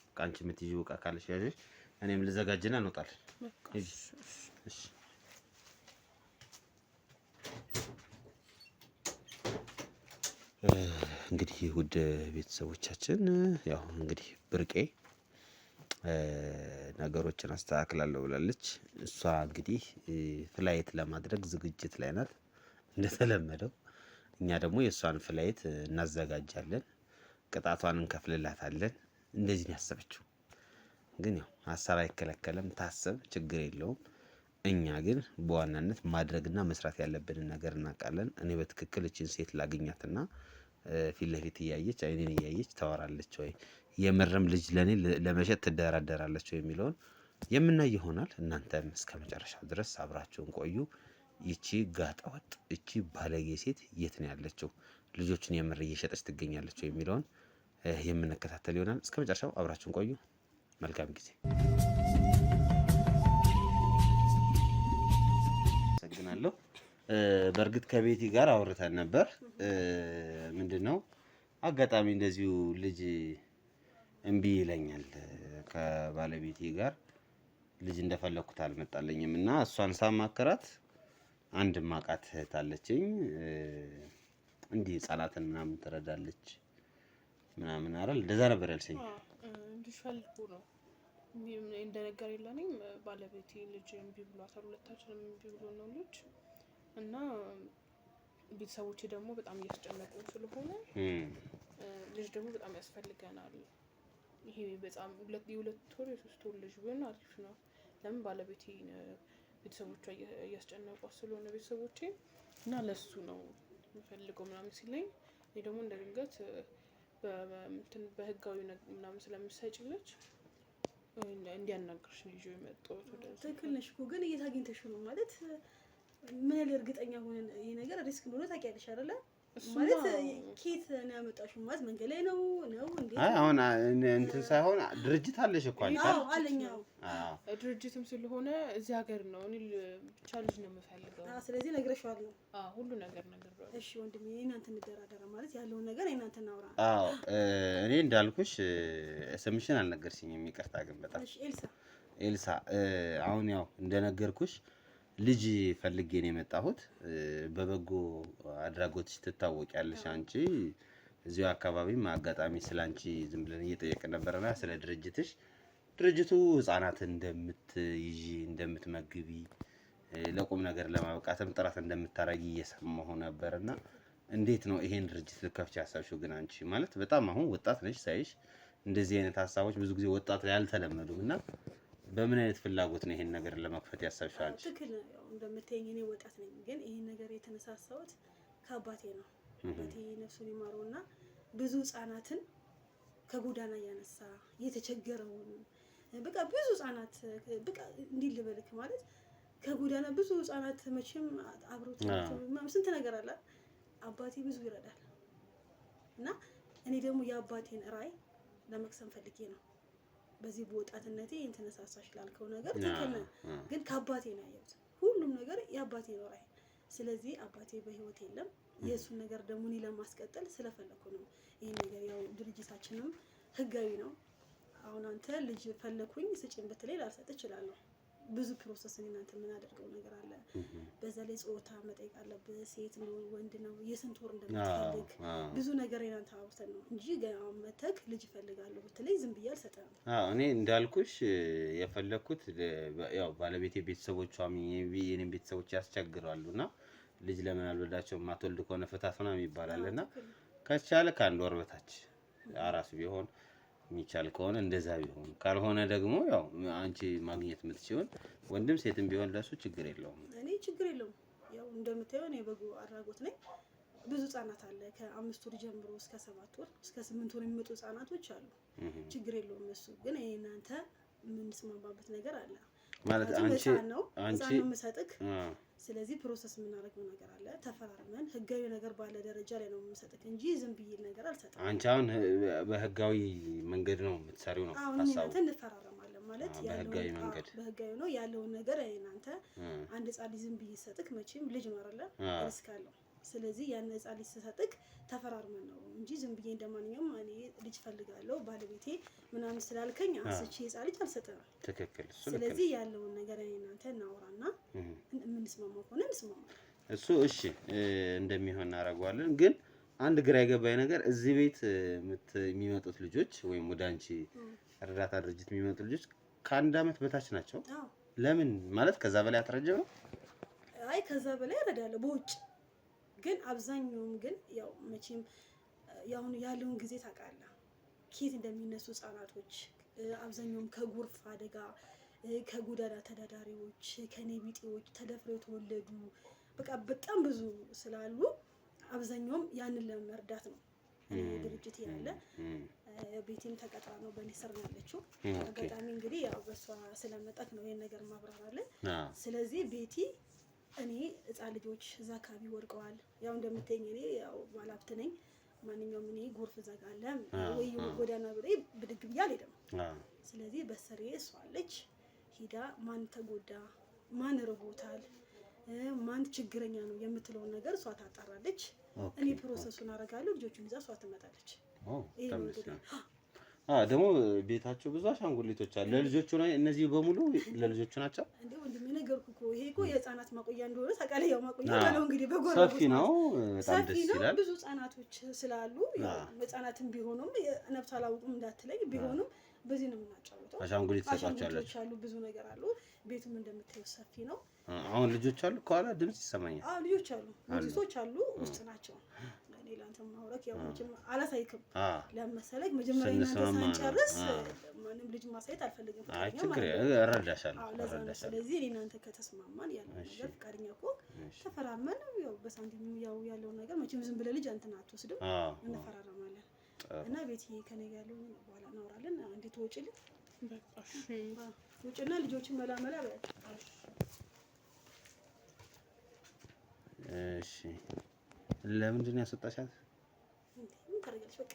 በቃ አንቺ የምትይዥው ዕቃ ካለሽ ያዥሽ፣ እኔም ልዘጋጅና እንወጣለን። እሺ እንግዲህ ውድ ቤተሰቦቻችን ያው እንግዲህ ብርቄ ነገሮችን አስተካክላለሁ ብላለች። እሷ እንግዲህ ፍላይት ለማድረግ ዝግጅት ላይ ናት እንደተለመደው። እኛ ደግሞ የእሷን ፍላይት እናዘጋጃለን፣ ቅጣቷን እንከፍልላታለን። እንደዚህ ነው ያሰበችው። ግን ያው ሀሳብ አይከለከልም፣ ታስብ፣ ችግር የለውም። እኛ ግን በዋናነት ማድረግና መስራት ያለብንን ነገር እናውቃለን። እኔ በትክክል እችን ሴት ላግኛትና ፊት ለፊት እያየች አይኔን እያየች ታወራለች ወይ የምርም ልጅ ለኔ ለመሸጥ ትደራደራለች ወይ የሚለውን የምናይ ይሆናል። እናንተም እስከ መጨረሻው ድረስ አብራችሁን ቆዩ። ይቺ ጋጠወጥ እቺ ባለጌ ሴት የት ነው ያለችው? ልጆችን የምር እየሸጠች ትገኛለች ወይ የሚለውን የምንከታተል ይሆናል። እስከ መጨረሻው አብራችሁን ቆዩ። መልካም ጊዜ። አመሰግናለሁ። በእርግጥ ከቤቲ ጋር አውርተን ነበር። ምንድነው አጋጣሚ እንደዚሁ ልጅ እምቢ ይለኛል። ከባለቤቴ ጋር ልጅ እንደፈለኩት አልመጣለኝም እና እሷን ሳማከራት አንድ ማቃት እህት አለችኝ። እንዲህ ህጻናትን ምናምን ትረዳለች ምናምን አይደል? እንደዛ ነበር ያልሽኝ። እንዲፈልጉ ነው እንደነገር የለኝም። ባለቤቴ ልጅ እምቢ ብሏታል። ሁለታችንም እምቢ ብሎ ነው ልጅ እና ቤተሰቦቼ ደግሞ በጣም እያስጨነቁ ስለሆነ ልጅ ደግሞ በጣም ያስፈልገናል ይሄ በጣም የሁለት ወር የሶስት ወር ልጅ ቢሆን አሪፍ ነው። ለምን ባለቤቴ ቤተሰቦቿ እያስጨነቋት ስለሆነ ቤተሰቦቼ እና ለሱ ነው የምፈልገው ምናምን ሲለኝ እኔ ደግሞ እንደ ድንገት በህጋዊ ምናምን ስለምሰጭልች እንዲያናግርሽ ነው ይዤው የመጣሁት ወደዚህ። ትክክል ነሽ እኮ ግን የት አግኝተሽ ነው ማለት ምን ያህል እርግጠኛ ሆነን ይሄ ነገር ሪስክ እንደሆነ ታውቂያለሽ አይደለ? ማለት ኬት ነው ያመጣሽው? ማለት መንገድ ላይ ነው እንዴ? አሁን እንትን ሳይሆን ድርጅት አለሽ እኮ አንቺ። አዎ አለኝ። አዎ ድርጅትም ስለሆነ እዚህ ሀገር ነው እኔ ብቻ ልጅ ነው የምፈልገው። ስለዚህ ነግረሽዋል ነው? ሁሉ ነገር ነግሬዋለሁ። እሺ ወንድሜ እናንተ እንደራደረ ማለት ያለውን ነገር እናንተ እናውራ። አዎ እኔ እንዳልኩሽ ስምሽን አልነገርሽኝም፣ ይቅርታ ግን በጣም እሺ። ኤልሳ አሁን ያው እንደነገርኩሽ ልጅ ፈልጌ ነው የመጣሁት። በበጎ አድራጎትሽ ትታወቂያለሽ አንቺ። እዚሁ አካባቢም አጋጣሚ ስላንቺ ዝም ብለን እየጠየቅን ነበርና ስለ ድርጅትሽ ድርጅቱ ህፃናትን እንደምትይዢ እንደምትመግቢ ለቁም ነገር ለማብቃትም ጥረት እንደምታረጊ እየሰማሁ ነበርና እንዴት ነው ይሄን ድርጅት ልከፍቺ ያሰብሽው? ግን አንቺ ማለት በጣም አሁን ወጣት ነሽ ሳይሽ እንደዚህ አይነት ሀሳቦች ብዙ ጊዜ ወጣት ላይ አልተለመዱም እና በምን አይነት ፍላጎት ነው ይሄን ነገር ለመክፈት ያሰብሽው አንቺ? ትክክል ነው። እንደምትይኝ እኔ ወጣት ነኝ፣ ግን ይሄን ነገር የተነሳሳሁት ከአባቴ ነው። አባቴ ነፍሱን ይማረውና ብዙ ህፃናትን ከጎዳና እያነሳ የተቸገረውን በቃ ብዙ ህፃናት በቃ እንዲህ ልበልክ ማለት ከጎዳና ብዙ ህፃናት መቼም አብሮት ስንት ነገር አለ። አባቴ ብዙ ይረዳል እና እኔ ደግሞ የአባቴን ራዕይ ለመቅሰም ፈልጌ ነው በዚህ በወጣትነቴ የተነሳሳሽ ላልከው ነገር ትክክል ነው፣ ግን ከአባቴ ነው ያየሁት። ሁሉም ነገር የአባቴ ነው ራዕይ። ስለዚህ አባቴ በህይወት የለም። የእሱን ነገር ደግሞ እኔ ለማስቀጠል ስለፈለኩ ነው ይሄን ነገር። ያው ድርጅታችንም ህጋዊ ነው። አሁን አንተ ልጅ ፈለኩኝ ስጪን ብትለኝ ላልሰጥ እችላለሁ። ብዙ ፕሮሰስ እናንተ ምን አደርገው ነገር አለ። በዛ ላይ ጾታ መጠየቅ አለብህ። ሴት ነው ወንድ ነው የስንት ወር እንደምትፈልግ ብዙ ነገር እናንተ አውርተን ነው እንጂ ገና መተክ ልጅ እፈልጋለሁ ብትለኝ ዝም ብዬ አልሰጠም። እኔ እንዳልኩሽ የፈለኩት ያው ባለቤቴ ቤተሰቦቿም የኔም ቤተሰቦች ያስቸግራሉና ልጅ ለምን አልወልዳቸውም ማትወልድ ከሆነ ፍታት ምናምን ይባላልና ከቻለ ከአንድ ወር በታች አራስ ቢሆን የሚቻል ከሆነ እንደዛ ቢሆን፣ ካልሆነ ደግሞ ያው አንቺ ማግኘት የምትችይውን ወንድም ሴትም ቢሆን ለሱ ችግር የለውም። እኔ ችግር የለውም። ያው እንደምታየው እኔ በጎ አድራጎት ነኝ። ብዙ ህጻናት አለ ከ5 ወር ጀምሮ እስከ 7 ወር እስከ 8 ወር የሚመጡ ህጻናቶች አሉ። ችግር የለውም። እሱ ግን እናንተ የምንስማማበት ነገር አለ ማለት አንቺ ነው የምሰጥክ። ስለዚህ ፕሮሰስ የምናደርገው ነገር አለ። ተፈራርመን ህጋዊ ነገር ባለ ደረጃ ላይ ነው የምሰጥክ እንጂ ዝም ብዬ ነገር አልሰጥም። አንቺ አሁን በህጋዊ መንገድ ነው የምትሰሪው ነው ሀሳቡ? እናንተ እንፈራረማለን ማለት በህጋዊ መንገድ በህጋዊ ነው ያለውን ነገር እናንተ አንድ ህጻን ልጅ ዝም ብዬ ሰጥክ መቼም ልጅ ነው አይደለ? ሪስክ አለው። ስለዚህ ያን ህጻን ልጅ ሰጥክ ተፈራርመን ነው እንጂ ዝም ብዬ እንደማንኛውም እኔ ልጅ ፈልጋለሁ ባለቤቴ ምናምን ስላልከኝ አንስቼ ህጻን ልጅ አልሰጥም። ትክክል። ስለዚህ ያለውን ነገር እናንተ እናውራና የምንስማማው ከሆነ እንስማማለን። እሱ እሺ እንደሚሆን እናደርገዋለን። ግን አንድ ግራ የገባኝ ነገር እዚህ ቤት የሚመጡት ልጆች ወይም ወደ አንቺ እርዳታ ድርጅት የሚመጡ ልጆች ከአንድ አመት በታች ናቸው። ለምን ማለት ከዛ በላይ አትረጀም ነው? አይ ከዛ በላይ እረዳለሁ በውጭ ግን አብዛኛውም ግን ያው መቼም ያለውን ጊዜ ታውቃለህ፣ ኬት እንደሚነሱ ህጻናቶች አብዛኛውም ከጎርፍ አደጋ ከጎዳና ተዳዳሪዎች ከኔ ቢጤዎች ተደፍረው የተወለዱ በቃ በጣም ብዙ ስላሉ አብዛኛውም ያንን ለመርዳት ነው ድርጅት ያለ። ቤቴም ተቀጥራ ነው በእኔ ስር ነው ያለችው። አጋጣሚ እንግዲህ ያው በሷ ስለመጣት ነው ይሄን ነገር ማብራራለን። ስለዚህ ቤቲ እኔ ህጻን ልጆች እዛ አካባቢ ወድቀዋል። ያው እንደምትይኝ እኔ ያው ባለሀብት ነኝ። ማንኛውም እኔ ጎርፍ ዘጋለ ወይ ጎዳና ብሬ ብድግ ብዬ አልሄድም። ስለዚህ በስሬ እሷ አለች። ሂዳ ማን ተጎዳ፣ ማን ርቦታል፣ ማን ችግረኛ ነው የምትለውን ነገር እሷ ታጣራለች። እኔ ፕሮሰሱን አደርጋለሁ። ልጆቹን ይዛ እሷ ትመጣለች። ይሄ ነው ደግሞ ቤታቸው ብዙ አሻንጉሊቶች አሉ። ለልጆቹ ነው እነዚህ በሙሉ ለልጆቹ ናቸው። እንዴ ወንድሜ ነገርኩ እኮ ይሄ እኮ የህፃናት ማቆያ እንደሆነ ታውቃለህ። ያው ማቆያ ነው እንግዲህ በጎራ ሰፊ ነው፣ በጣም ደስ ይላል። ብዙ ህፃናቶች ስላሉ ህፃናትም ቢሆኑም ነብስ አላውቁም እንዳትለኝ ቢሆኑም በዚህ ነው የምናጫወተው። አሻንጉሊት ተሰጣቸዋለች አሉ፣ ብዙ ነገር አሉ። ቤቱም እንደምታየው ሰፊ ነው። አሁን ልጆች አሉ፣ ከኋላ ድምጽ ይሰማኛል። ልጆች አሉ፣ ልጆች አሉ፣ ውስጥ ናቸው። እኔ ላንተ ማውራት ያው መቼም አላሳይክም ለመሰለክ መጀመሪያ እናንተ ሳንጨርስ ማንም ልጅ ማሳየት አልፈልግም ፍቃደኛ ማለት ነው። እረዳሻለሁ። ስለዚህ እኔ እናንተ ከተስማማን ያለው ነገር ፍቃደኛ እኮ ተፈራመን ያው በሳንቲም ያው ያለው ነገር መቼም ዝም ብለህ ልጅ አንተን አትወስድም እንፈራረማለን እና ቤት ከኔ ጋር ያለው በኋላ እናወራለን። እንዴት ወጪልኝ በቃ እሺ ውጭና ልጆችን መላመላ በቃ እሺ ለምንድን ነው ያስወጣሻት? ምን ታደርጋለች? በቃ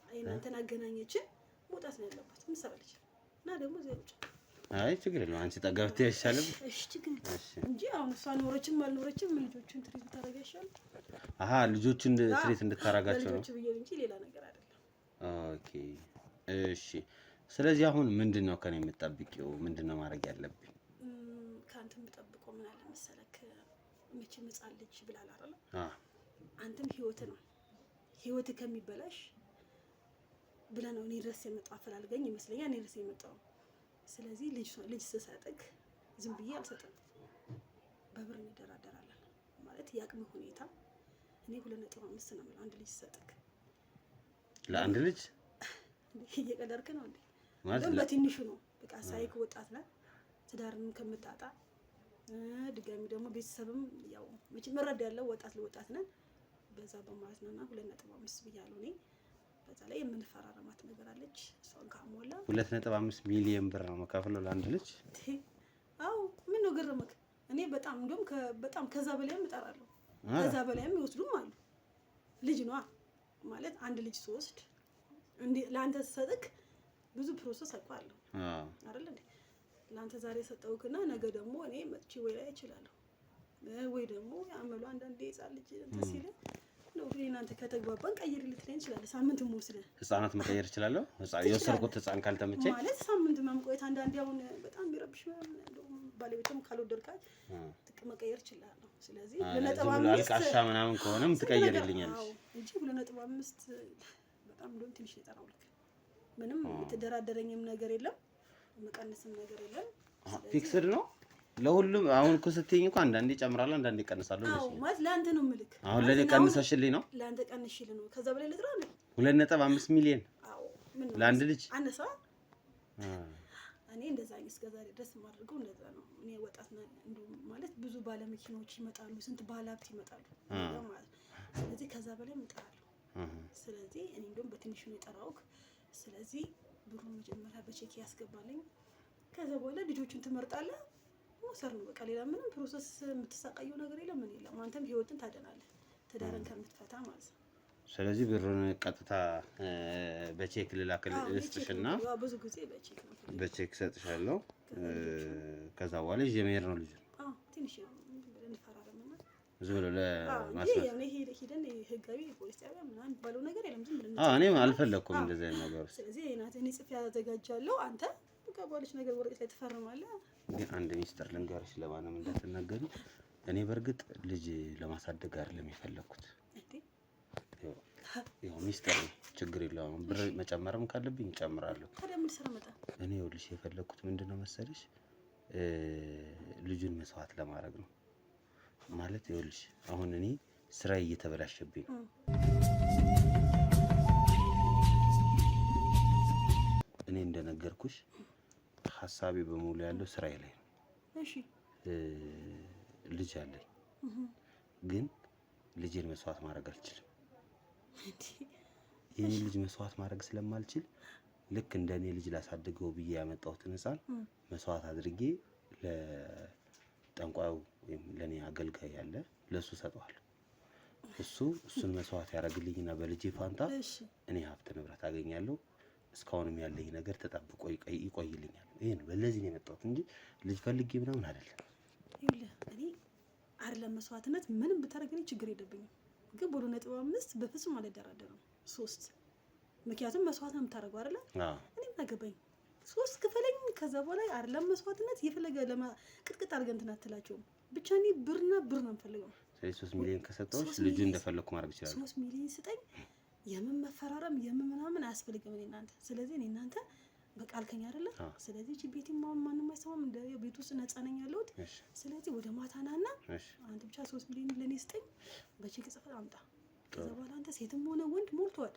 እናንተን አገናኘችን መውጣት ነው ያለባት። ምን ሰራለች? እና ደግሞ እዚህ ውጭ አይ ችግር የለውም። አንቺ ጠገብተሽ አይሻልም? እሺ ችግር እንጂ አሁን እሷ ኖረችም አልኖረችም ልጆቹን ትሪት ታደርጋ ይሻል። ልጆቹን ትሪት እንድታረጋቸው ነው። ልጆቹ ብዬ እንጂ ሌላ ነገር አይደለም። ኦኬ እሺ። ስለዚህ አሁን ምንድነው ከኔ የምትጠብቂው? ምንድነው ማድረግ ያለብኝ? ካንተ የምጠብቀው ምን አለ መሰለክ መቼም ሕፃን ልጅ ብላል አይደል? አንተም ህይወት ከሚበላሽ ብለህ ነው እኔ ድረስ የመጣው አፈላልገኝ ይመስለኛል እኔ ድረስ የመጣው። ስለዚህ ልጅ ስሰጥክ ዝም ብዬ አልሰጥም፣ በብር እንደራደራለን ማለት ያቅም ሁኔታ እኔ 2.5 ነው አንድ ልጅ ስሰጥክ። ለአንድ ልጅ እየቀለድክ ነው እንዴ? ማለት በትንሹ ነው በቃ ሳይክ ወጣት ነህ ትዳርን ከምታጣ ድጋሚ ደግሞ ቤተሰብም ያው መቼም መረዳ ያለው ወጣት ለወጣት ነን በዛ በማለት ነውና 2.5 ብያለሁ እኔ። በዛ ላይ የምንፈራረማት ነገር አለች እሷን ካሞላ 2.5 ሚሊዮን ብር ነው መካፈለው ለአንድ ልጅ። አዎ ምን ነው ገረመክ? እኔ በጣም እንደውም በጣም ከዛ በላይም እጠራለሁ ከዛ በላይም ይወስዱም አሉ። ልጅ ነው ማለት አንድ ልጅ ስወስድ እንዴ ለአንተ ሰጥክ ብዙ ፕሮሰስ አውቃለሁ አይደል እንዴ? ላንተ ዛሬ ሰጠውክና ነገ ደግሞ እኔ መጥቼ ወይ ላይ እችላለሁ ወይ ደግሞ ያመሉ አንዳንዴ ሕፃን ልጅ እንትን ሲል ነው ግን እናንተ ከተግባባን ቀይር ልትለኝ ይችላል። ሳምንት ወስደህ ሕፃናት መቀየር ይችላልው? የወሰድኩት ሕፃን ካልተመቸኝ ማለት ሳምንት ማምቆየት አንዳንዴ አሁን በጣም ቢረብሽ ባለቤቱም ካልወደድካት መቀየር ይችላል። ስለዚህ 2.5 አልቃሻ ምናምን ከሆነም ትቀይርልኛለሽ እንጂ 2.5 በጣም እንደውም ትንሽ የጠራው ልክ ምንም የተደራደረኝም ነገር የለም መቀነስም ነገር የለም። ፊክስድ ነው ለሁሉም። አሁን እኮ ስትይኝ እኮ አንዳንዴ ጨምራለሁ አንዳንዴ ቀንሳለሁ ነው። አዎ ማለት ለአንተ ነው ምልክ። አሁን ለኔ ቀንሰሽልኝ ነው? ለአንተ ቀንሽልኝ ነው። ከዛ በላይ ልጥራ ነው 2.5 ሚሊዮን። አዎ ምን ነው ለአንድ ልጅ አነሳ? እኔ እንደዛ እስከዛሬ ድረስ ማድረገው እንደዛ ነው። እኔ ወጣት ነኝ እንደውም ማለት ብዙ ባለ መኪናዎች ይመጣሉ፣ ስንት ባለ ሀብት ይመጣሉ ማለት። ስለዚህ ከዛ በላይ እጠራለሁ። ስለዚህ እኔ እንደውም በትንሹ ነው የጠራሁት። ስለዚህ ብሩን መጀመሪያ በቼክ ያስገባልኝ። ከዛ በኋላ ልጆቹን ትመርጣለህ ወሰር ነው በቃ። ሌላ ምንም ፕሮሰስ የምትሳቀየው ነገር የለም። ምን የለም። አንተም ህይወትን ታደናለህ ትዳርን ከምትፈታ ማለት ነው። ስለዚህ ብሩን ቀጥታ በቼክ ልላክልሽና ብዙ ጊዜ በቼክ ነው በቼክ ሰጥሻለሁ። ከዛ በኋላ ይዤ መሄድ ነው ልጅ። ትንሽ እንፈራረምና ዝም ብሎ ለማስፈራራት ያው ሄደን ህጋዊ ፖሊስ ጣቢያ ምናምን ባለው ነገር የለም። ዝም ብለን እኔም አልፈለኩም እንደዚህ አይነት ነገር። ስለዚህ እኔ ጽፌ ያዘጋጃለሁ። አንተ ባለች ነገር ወረቀት ላይ ትፈርማለህ። ግን አንድ ሚስጥር ልንገርሽ ለማንም እንዳትናገሪ። እኔ በእርግጥ ልጅ ለማሳደግ አይደለም የፈለኩት። ያው ሚስጥር ነው ችግር የለውም። ብር መጨመርም ካለብኝ እጨምራለሁ። ታዲያ ምን ልሰራ መጣ? እኔ ይኸውልሽ የፈለኩት ምንድነው መሰለሽ ልጁን መስዋዕት ለማድረግ ነው ማለት። ይኸውልሽ አሁን እኔ ስራዬ እየተበላሸብኝ ነው። እኔ እንደነገርኩሽ ሀሳቤ በሙሉ ያለው ስራዬ ላይ ነው። እሺ ልጅ አለኝ ግን ልጄን መስዋዕት ማድረግ አልችልም። ይሄን ልጅ መስዋዕት ማድረግ ስለማልችል ልክ እንደኔ ልጅ ላሳድገው ብዬ ያመጣሁትን ሕፃን መስዋዕት አድርጌ ለጠንቋዩ ወይም ለኔ አገልጋይ ያለ ለሱ ሰጠዋለሁ። እሱን መስዋዕት ያደርግልኝና በልጄ ፋንታ እኔ ሀብት ንብረት አገኛለሁ። እስካሁንም ያለኝ ነገር ተጠብቆ ይቆይልኛል። ይሄ ነው ለዚህ ነው የመጣሁት እንጂ ልጅ ፈልጌ ምናምን አይደለም። ይኸውልህ እኔ አይደለም መስዋዕትነት ምንም ብታደርግልኝ ችግር የለብኝም። ግን ብሩ 2.5 በፍጹም አልደራደርም። 3 ምክንያቱም መስዋዕት ነው የምታደርገው አይደለ? እኔ ማገባኝ 3 ክፈለኝ። ከዛ በኋላ አይደለም መስዋዕትነት የፈለገ ቅጥቅጥ አድርገን እንትን አትላቸውም። ብቻ እኔ ብርና ብር ነው የምፈልገው። 3 ሚሊዮን ከሰጠሁሽ ልጁ እንደፈለኩ ማድረግ ይችላል። 3 ሚሊዮን ስጠኝ። የምን መፈራረም የምን ምናምን አያስፈልግም። እኔ እናንተ ስለዚህ እኔ እናንተ በቃ አልከኝ አይደለ? ስለዚህ እቺ ቤቴ ማንም አይሰማም። እንደ ቤት ውስጥ ነፃ ነኝ ያለሁት። ስለዚህ ወደ ማታናና አንተ ብቻ 3 ሚሊዮን ለኔ ስጠኝ። በቼክ ጽፈህ አምጣ። ከዛ በኋላ አንተ ሴትም ሆነ ወንድ ሞልቷል።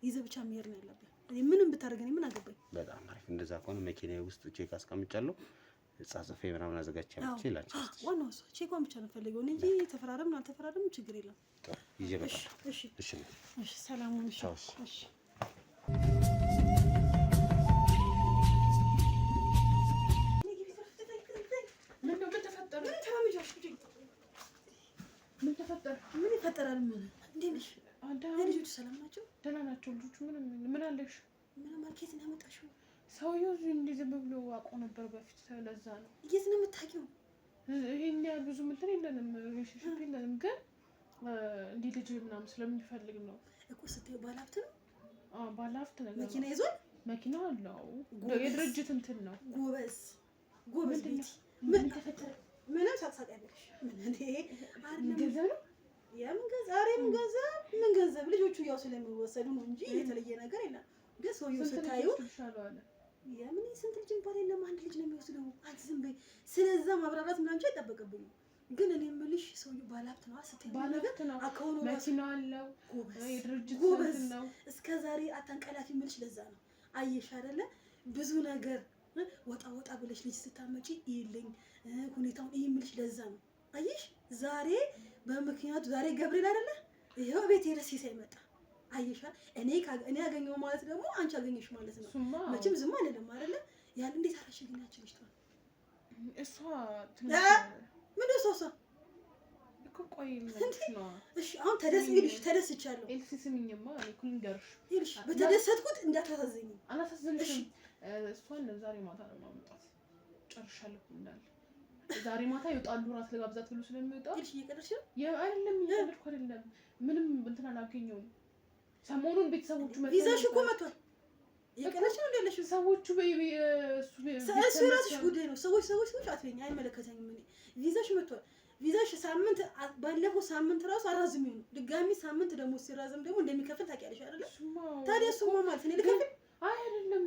ይዘህ ብቻ መሄድ ነው ያለብህ። እኔ ምንም ብታደርገኝ ምን አገባኝ? በጣም አሪፍ። እንደዛ ከሆነ መኪናዬ ውስጥ ቼክ አስቀምጫለሁ። ጻጽፌ ምናምን አዘጋጅቻለሁ። ይላችሁ ዋናው እሱ ቼኳን ብቻ ነው ፈልገው እንጂ ተፈራረም አልተፈራረም ችግር የለም። ይዤ እመጣለሁ። እሺ እሺ እሺ። ሰላም ሁኑ። እሺ ምን ተፈጠረ? ምን ይፈጠራል? ምን እንዴት ነሽ? ልጆቹ ሰላም ናቸው? ደህና ናቸው ልጆቹ። ምን አለሽ? ምን ማርኬት ነው ያመጣሽው? ሰውዬው እንዲህ ዝም ብሎ አውቆ ነበር በፊት። ለዛ ነው። የት ነው የምታውቂው? ይሄን ያህል ብዙ እንትን የለንም፣ ሪሌሽንሺፕ የለንም። ግን እንዲህ ልጅ ምናምን ስለምንፈልግ ነው እኮ። ስትይው ባለሀብት ነው? ባለሀብት ነገር። መኪና ይዟል? መኪና አለው። የድርጅት እንትን ነው። ጎበዝ ጎበዝ። ምን ተፈጠረ? ምንም ሳትሳቅ ያለሽ ምን እንዴ? ገንዘብ ነው? የምን ገንዘብ? ኧረ የምን ገንዘብ? ምን ገንዘብ? ልጆቹ ያው ስለሚወሰዱ ነው እንጂ የተለየ ነገር የለም። ግን ሰውዬው ስታዩ የምን ስንት ልጅ እንኳን የለም፣ አንድ ልጅ ነው የሚወስደው። አንቺ ዝም በይ። ስለዛ ማብራራት ምናምን አይጠበቅብኝም። ግን እኔ የምልሽ ሰውዬው ባለሀብት ነው ስትይ፣ ባለሀብት ነው። አካውንቱ መኪና አለው። የድርጅት ጎበዝ ነው። እስከ ዛሬ አታንቀላፊ የምልሽ ለዛ ነው። አየሽ አይደለ? ብዙ ነገር ወጣ ወጣ ብለሽ ልጅ ስታመጪ ይልኝ ሁኔታውን የምልሽ ለዛ ነው። አየሽ ዛሬ በምክንያቱ ዛሬ ገብርኤል አይደለ? ይሄው ቤት የረስ ሳይመጣ አየሻ። እኔ ያገኘው ማለት ደግሞ አንቺ አገኘሽ ማለት ነው። መቼም ዝም አይደለም አይደለ? ያን እንዴት አራሽ ግን ያቺ ልጅ ነው እሷ ምን ነው ሶሳ እኮ ቆይ ልልሽ ነው። እሺ አሁን ተደስግልሽ ተደስቻለሁ። ኤልሲ ስሚኝማ እኔ እኮ ልንገርሽ። ይልሽ በተደሰትኩት እንዳታሳዝኝ። አላሳዝንሽም። እሷን ዛሬ ማታ ነው ማምጣት ጨርሻለሁ እንዳለ። ዛሬ ማታ ይወጣሉ ራት ለጋብዛት ብሎ ስለሚወጣ ይልሽ እየቀረሽ ነው? አይደለም እየቀረሽ አይደለም። ምንም እንትን አላገኘውም። ሰሞኑን ቤተሰቦቹ ቪዛሽ እኮ መጥቷል። እየቀረሽ ነው እንደለሽ ሰዎቹ እሱ ራስሽ ጉዳይ ነው። ሰዎች አትበይኝ፣ አይመለከተኝም። እኔ ቪዛሽ መጥቷል። ቪዛሽ ሳምንት ባለፈው ሳምንት ራሱ አራዝሚው ነው። ድጋሚ ሳምንት ደግሞ ሲራዘም ደግሞ እንደሚከፍል ታውቂያለሽ አይደል? ታዲያ እሱማ ማለት እኔ ልከፍል አይደለም።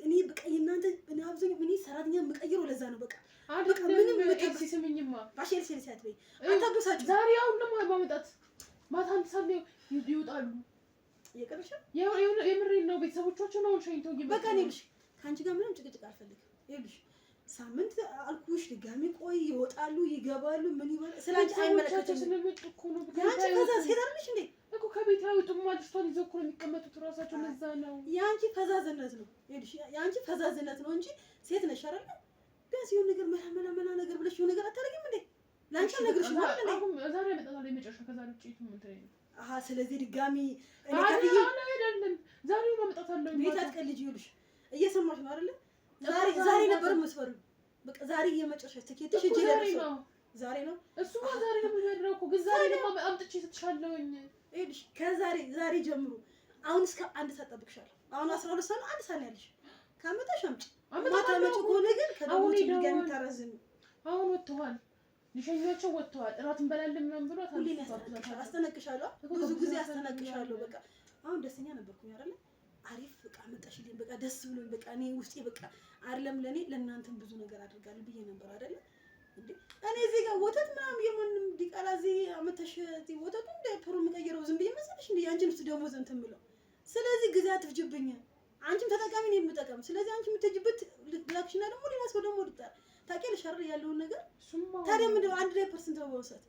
እኔ በቃ የእናንተ እኔ አብዛኛው እኔ ሰራተኛ የምቀይረው ለዛ ነው። በቃ ምንም ኤልሲ ስሚኝማ ባሽል ሲል ሲያትበይ አታብሳጭ። ዛሬ አሁን ደግሞ ማመጣት ማታ አንድ ሰዓት ይወጣሉ። እየቀረሽ የምሬን ነው። ቤተሰቦቻችን አሁን ሸኝተው በቃ እኔ ልሽ ከአንቺ ጋር ምንም ጭቅጭቅ አልፈልግም። ይኸውልሽ ሳምንት አልኩሽ፣ ድጋሚ ቆይ ይወጣሉ ይገባሉ። ምን ይበል ስላንቺ አይመለከተኝም። ስለመጡ እኮ ነው። ያንቺ ከዛ ሴት አይደለሽ እንዴ? እኮ ከቤት አይወጡም። ልጅቷን ይዘው እኮ ነው የሚቀመጡት ራሳቸው። ለዛ ነው ያንቺ ፈዛዝነት ነው። ይኸውልሽ ያንቺ ፈዛዝነት ነው እንጂ ሴት ነሽ አይደል? ቢያንስ የሆነ ነገር መላ ነገር ብለሽ የሆነ ነገር አታደርጊም እንዴ? ላንቺ ነገርሽ ማለት እንዴ? አሁን ዛሬ ያመጣታል የመጨረሻ። ከዛ ውጪ ምን ትለኝ? ስለዚህ ድጋሚ እኔ አይደለም ዛሬው ማመጣታለሁ። ቤት አትቀልጂ። ይኸውልሽ እየሰማሽ ነው አይደል? ዛሬ ነበር መስፈሩ። በቃ ዛሬ የመጨረሻ ትኬትሽ እጄ ላይ ነው። ዛሬ ነው እሱማ ዛሬ ነው የሚያደርገው እኮ። ግን ዛሬ ደግሞ አምጥቼ ሰጥሻለሁኝ። ይኸውልሽ ዛሬ ጀምሮ አሁን እስከ 1 ሰዓት ጠብቅሻለሁ። አሁን 12 ሰዓት ነው። 1 ሰዓት ነው ያለሽ። ካመጣሽ አምጪ። ማታመጪ ከሆነ ግን ከደሞች ድጋሚ ታረዝም። አሁን ወጥተዋል፣ ሊሸኛቸው ወጥተዋል። እራት እንበላለን ምናምን ብሎ አስጠነቅሻለሁ። ብዙ ጊዜ አስጠነቅሻለሁ። በቃ አሁን ደስተኛ ነበርኩኝ አይደል? አሪፍ በቃ መጣሽልኝ። በቃ ደስ ብሎኝ በቃ እኔ ውስጤ በቃ አይደለም ለኔ ለእናንተም ብዙ ነገር አድርጋለሁ ብዬ ነበር አይደል እንዴ? እኔ እዚህ ጋር ወተት ምናምን የማንም ዲቃላ እዚህ አመተሽ እዚህ ወተቱ እንደ ፕሮ የሚቀየረው ዝም ብዬ መሰለሽ እንዴ? አንቺን ውስጥ ደሞዝ እንትን ብለው። ስለዚህ ጊዜ አትፍጅብኝ። አንቺም ተጠቃሚ ነው የምጠቀም። ስለዚህ አንቺ የምትጅበት ላክሽና ደግሞ ሌላ ሰው ደግሞ ልጣል ታውቂያለሽ አይደል ያለውን ነገር። ታዲያ ምንድነው 1% ነው ወሰት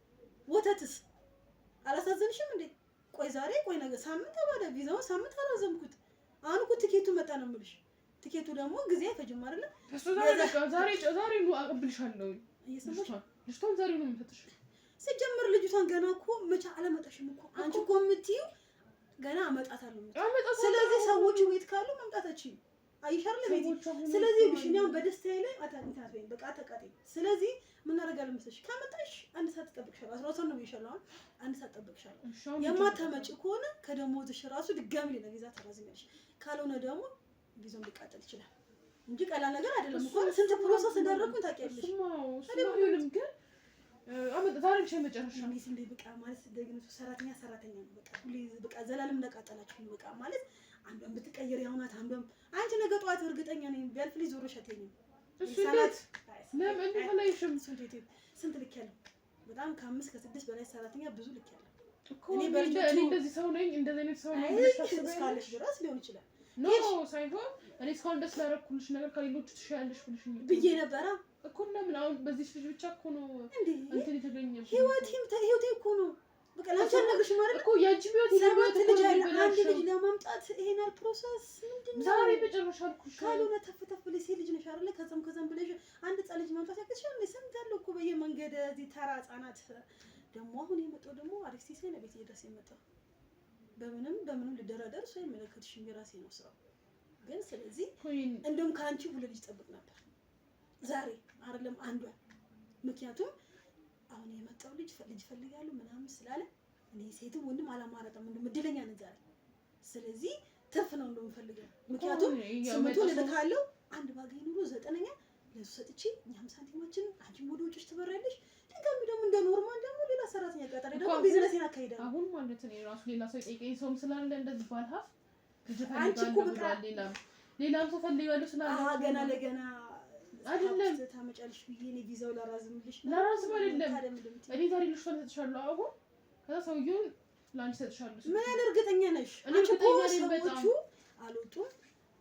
ወተትስ አላሳዘንሽም እንዴ? ቆይ ዛሬ ቆይ ነገ ሳምንት አባለ ቪዛው ሳምንት አራዘምኩት። አሁን እኮ ትኬቱ መጣ ነው የምልሽ። ትኬቱ ደግሞ ጊዜ አይፈጅም አይደል? ዛሬ ነው አቀብልሻለሁ። ልጅቷን ዛሬ ነው የምፈትሽ። ሲጀምር ልጅቷን ገና እኮ መቼ አላመጣሽም እኮ አንቺ እኮ የምትይው ገና አመጣታለሁ። ስለዚህ ሰዎቹ ቤት ካሉ መምጣታችን አይሻርለ ቤት። ስለዚህ ልሽኛው በደስታዬ ላይ አታንታበኝ በቃ ተቃጠይ። ስለዚህ ምን አደርጋለሁ መሰለሽ? ካመጣሽ 1 ሰዓት ተጠብቅሻለሁ። 12 ነው ይሻላል። 1 ሰዓት ተጠብቅሻለሁ። የማታመጪ ከሆነ ከደሞዝሽ ራሱ ድጋሚ ሌላ ቪዛ ታራዝሚያለሽ። ካልሆነ ደግሞ ቪዛውን ሊቃጠል ይችላል እንጂ ቀላል ነገር አይደለም እኮ። ስንት ፕሮሰስ እንዳደረኩኝ ታውቂያለሽ። አይደለም ግን ዛሬ ብቻ መጨረሻ እንዴት እንደ በቃ ማለት ደግነቱ ሰራተኛ ነው በቃ ሁሌ በቃ ዘላለም እንደቃጠላችሁ ነው በቃ ማለት አንዷን ብትቀየር ያውናት አንዷን አንቺ ነገ ጠዋት እርግጠኛ ነኝ ቢያልፍ ልጅ ዞሮሽ አትይኝም። ሰላት ለምን እንደፈለግሽም ስንት ልክ ያለው በጣም ከ5 ከ6 በላይ ሰራተኛ ብዙ ልክ ያለው እኔ እንደዚህ ሰው ነኝ እንደዚህ አይነት ሰው ነኝ እስካለሽ ድረስ ሊሆን ይችላል ኖ ሳይሆን እኔ እስካሁን ደስ ላደረኩልሽ ነገር ከሌሎቹ ትሻያለሽ ብልሽኝ ብዬ ነበራ እኮ ለምን አሁን በዚህ ልጅ ብቻ እኮ ነው እንትን የተገኘው ህይወቴ እኮ ነው በቃ ላንቺ ነገርሽ ማለት እኮ ያጂ ቢዮት ይለበት ልጅ አንድ ልጅ ለማምጣት ይሄናል ፕሮሰስ ምንድነው ዛሬ በጨረሻ አልኩሽ ካልሆነ ተፈተፍ ልጅ ልጅ ነሽ አይደለ ከዛም ብለሽ አንድ ህፃን ልጅ ማምጣት ያቅትሻል ሰምታለሁ እኮ በየመንገድ እዚህ ተራ ህፃናት ደግሞ አሁን የመጣው ደግሞ አሪፍ ሲስ ነው ቤት ድረስ የመጣው በምንም ልደራደር ሰው የሚመለከትሽም የራሴ ነው ስራው ግን ስለዚህ እንደውም ካንቺ ሁሉ ልጅ ጠብቅ ነበር ዛሬ አይደለም አንዷ ምክንያቱም አሁን የመጣው ልጅ ፈልጋለሁ ምናምን ስላለ እኔ ሴትም ወንድም አላማረጠም እንደም እድለኛ ነኝ ዛሬ ስለዚህ ተፍ ነው እንደምፈልገው ምክንያቱም ስምቱን ልካለው አንድ ባገኝ ኑሮ ዘጠነኛ ለሱ ሰጥቼ እኛም ሳንቲማችን አንቺም ወደ ውጭሽ ትበራለሽ ደግሞ እንደ ኖርማል ደግሞ ሌላ ሰራተኛ ቀጠረ ደግሞ ቢዝነስን አካሂዳለሁ አሁን ማለት ነው ራሱ ሌላ ሰው ጠይቀኝ ሰውም ስላለ እንደዚህ ባልሀፍ ሌላም ሰው ፈልጋለሁ ስላለ ገና ለገና አይደለም ታመጫለሽ ብዬ ነው ቪዛው ለራዝምልሽ ለራስ አይደለም እኔ ዛሬ ልጅ ሰጥቻለሁ አሁን ከዛ ሰውዬውን ላንቺ ሰጥቻለሁ ምን እርግጠኛ ነሽ አንቺ ሰዎቹ አልወጡም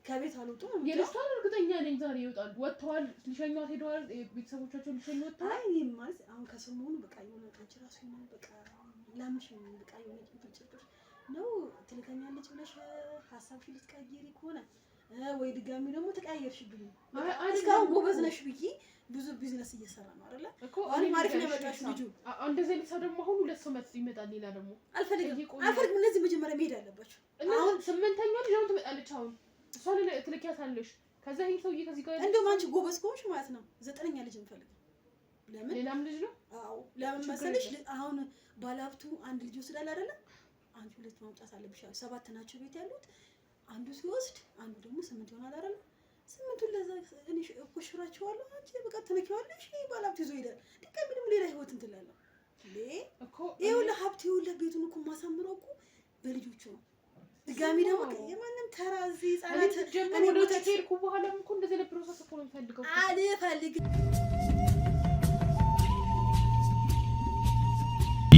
ከቤት አልወጡም የልጅቷን እርግጠኛ ነኝ ዛሬ ይወጣሉ ወጥተዋል ሊሸኙት ሄደዋል ቤተሰቦቻቸው ሊሸኙ ወጥተዋል አይ ማለት አሁን ከሰሞኑ በቃ የሆነ አንቺ ራሱ ነው በቃ ላምሽ በቃ የሆነ ጭንጭጭር ነው ትልከኛለች ብለሽ ሐሳብሽን ልትቀይሪ ከሆነ ወይ ድጋሚ ደግሞ ተቀያየርሽብኝ እስካሁን ጎበዝ ነሽ ብዬ ብዙ ቢዝነስ እየሰራ ነው አይደለ አሁን አሪፍ ነው ያመጣሽ ልጁ እንደዚህ ልጅ ደግሞ አሁን ሁለት ሰው ይመጣል ሌላ ደግሞ አልፈልግም እነዚህ መጀመሪያ መሄድ አለባቸው አሁን ስምንተኛ ልጅ አሁን ትመጣለች አሁን እሷ ትልኪያታለሽ ከዛ ይሄ ሰውዬ ከዚህ ጋር እንደውም አንቺ ጎበዝ ከሆንሽ ማለት ነው ዘጠነኛ ልጅ እንፈልግ ለምን ሌላም ልጅ ነው አዎ ለምን መሰለሽ አሁን ባለሀብቱ አንድ ልጅ ወስዳል አይደለ አንቺ ሁለት ማምጣት አለብሽ ሰባት ናቸው ቤት ያሉት አንዱ ሲወስድ አንዱ ደግሞ 8 ይሆናል አይደል 8ቱን ለዛ እኔ እኮሽራቸዋለሁ አንቺ በቃ ተነኪዋለሽ ባለሀብቱ ይዞ ይሄዳል ድጋሚ ደግሞ ሌላ ህይወት እንትላለሁ እኮ ይሄው ለሀብቱ ለቤቱን እኮ ማሳምረው እኮ በልጆቹ ነው ድጋሚ ደግሞ የማንም ተራዚ ጻናት እኔ ወደ ተርኩ በኋላም እኮ እንደዚህ ለፕሮሰስ እኮ ነው ፈልገው አልፈልግም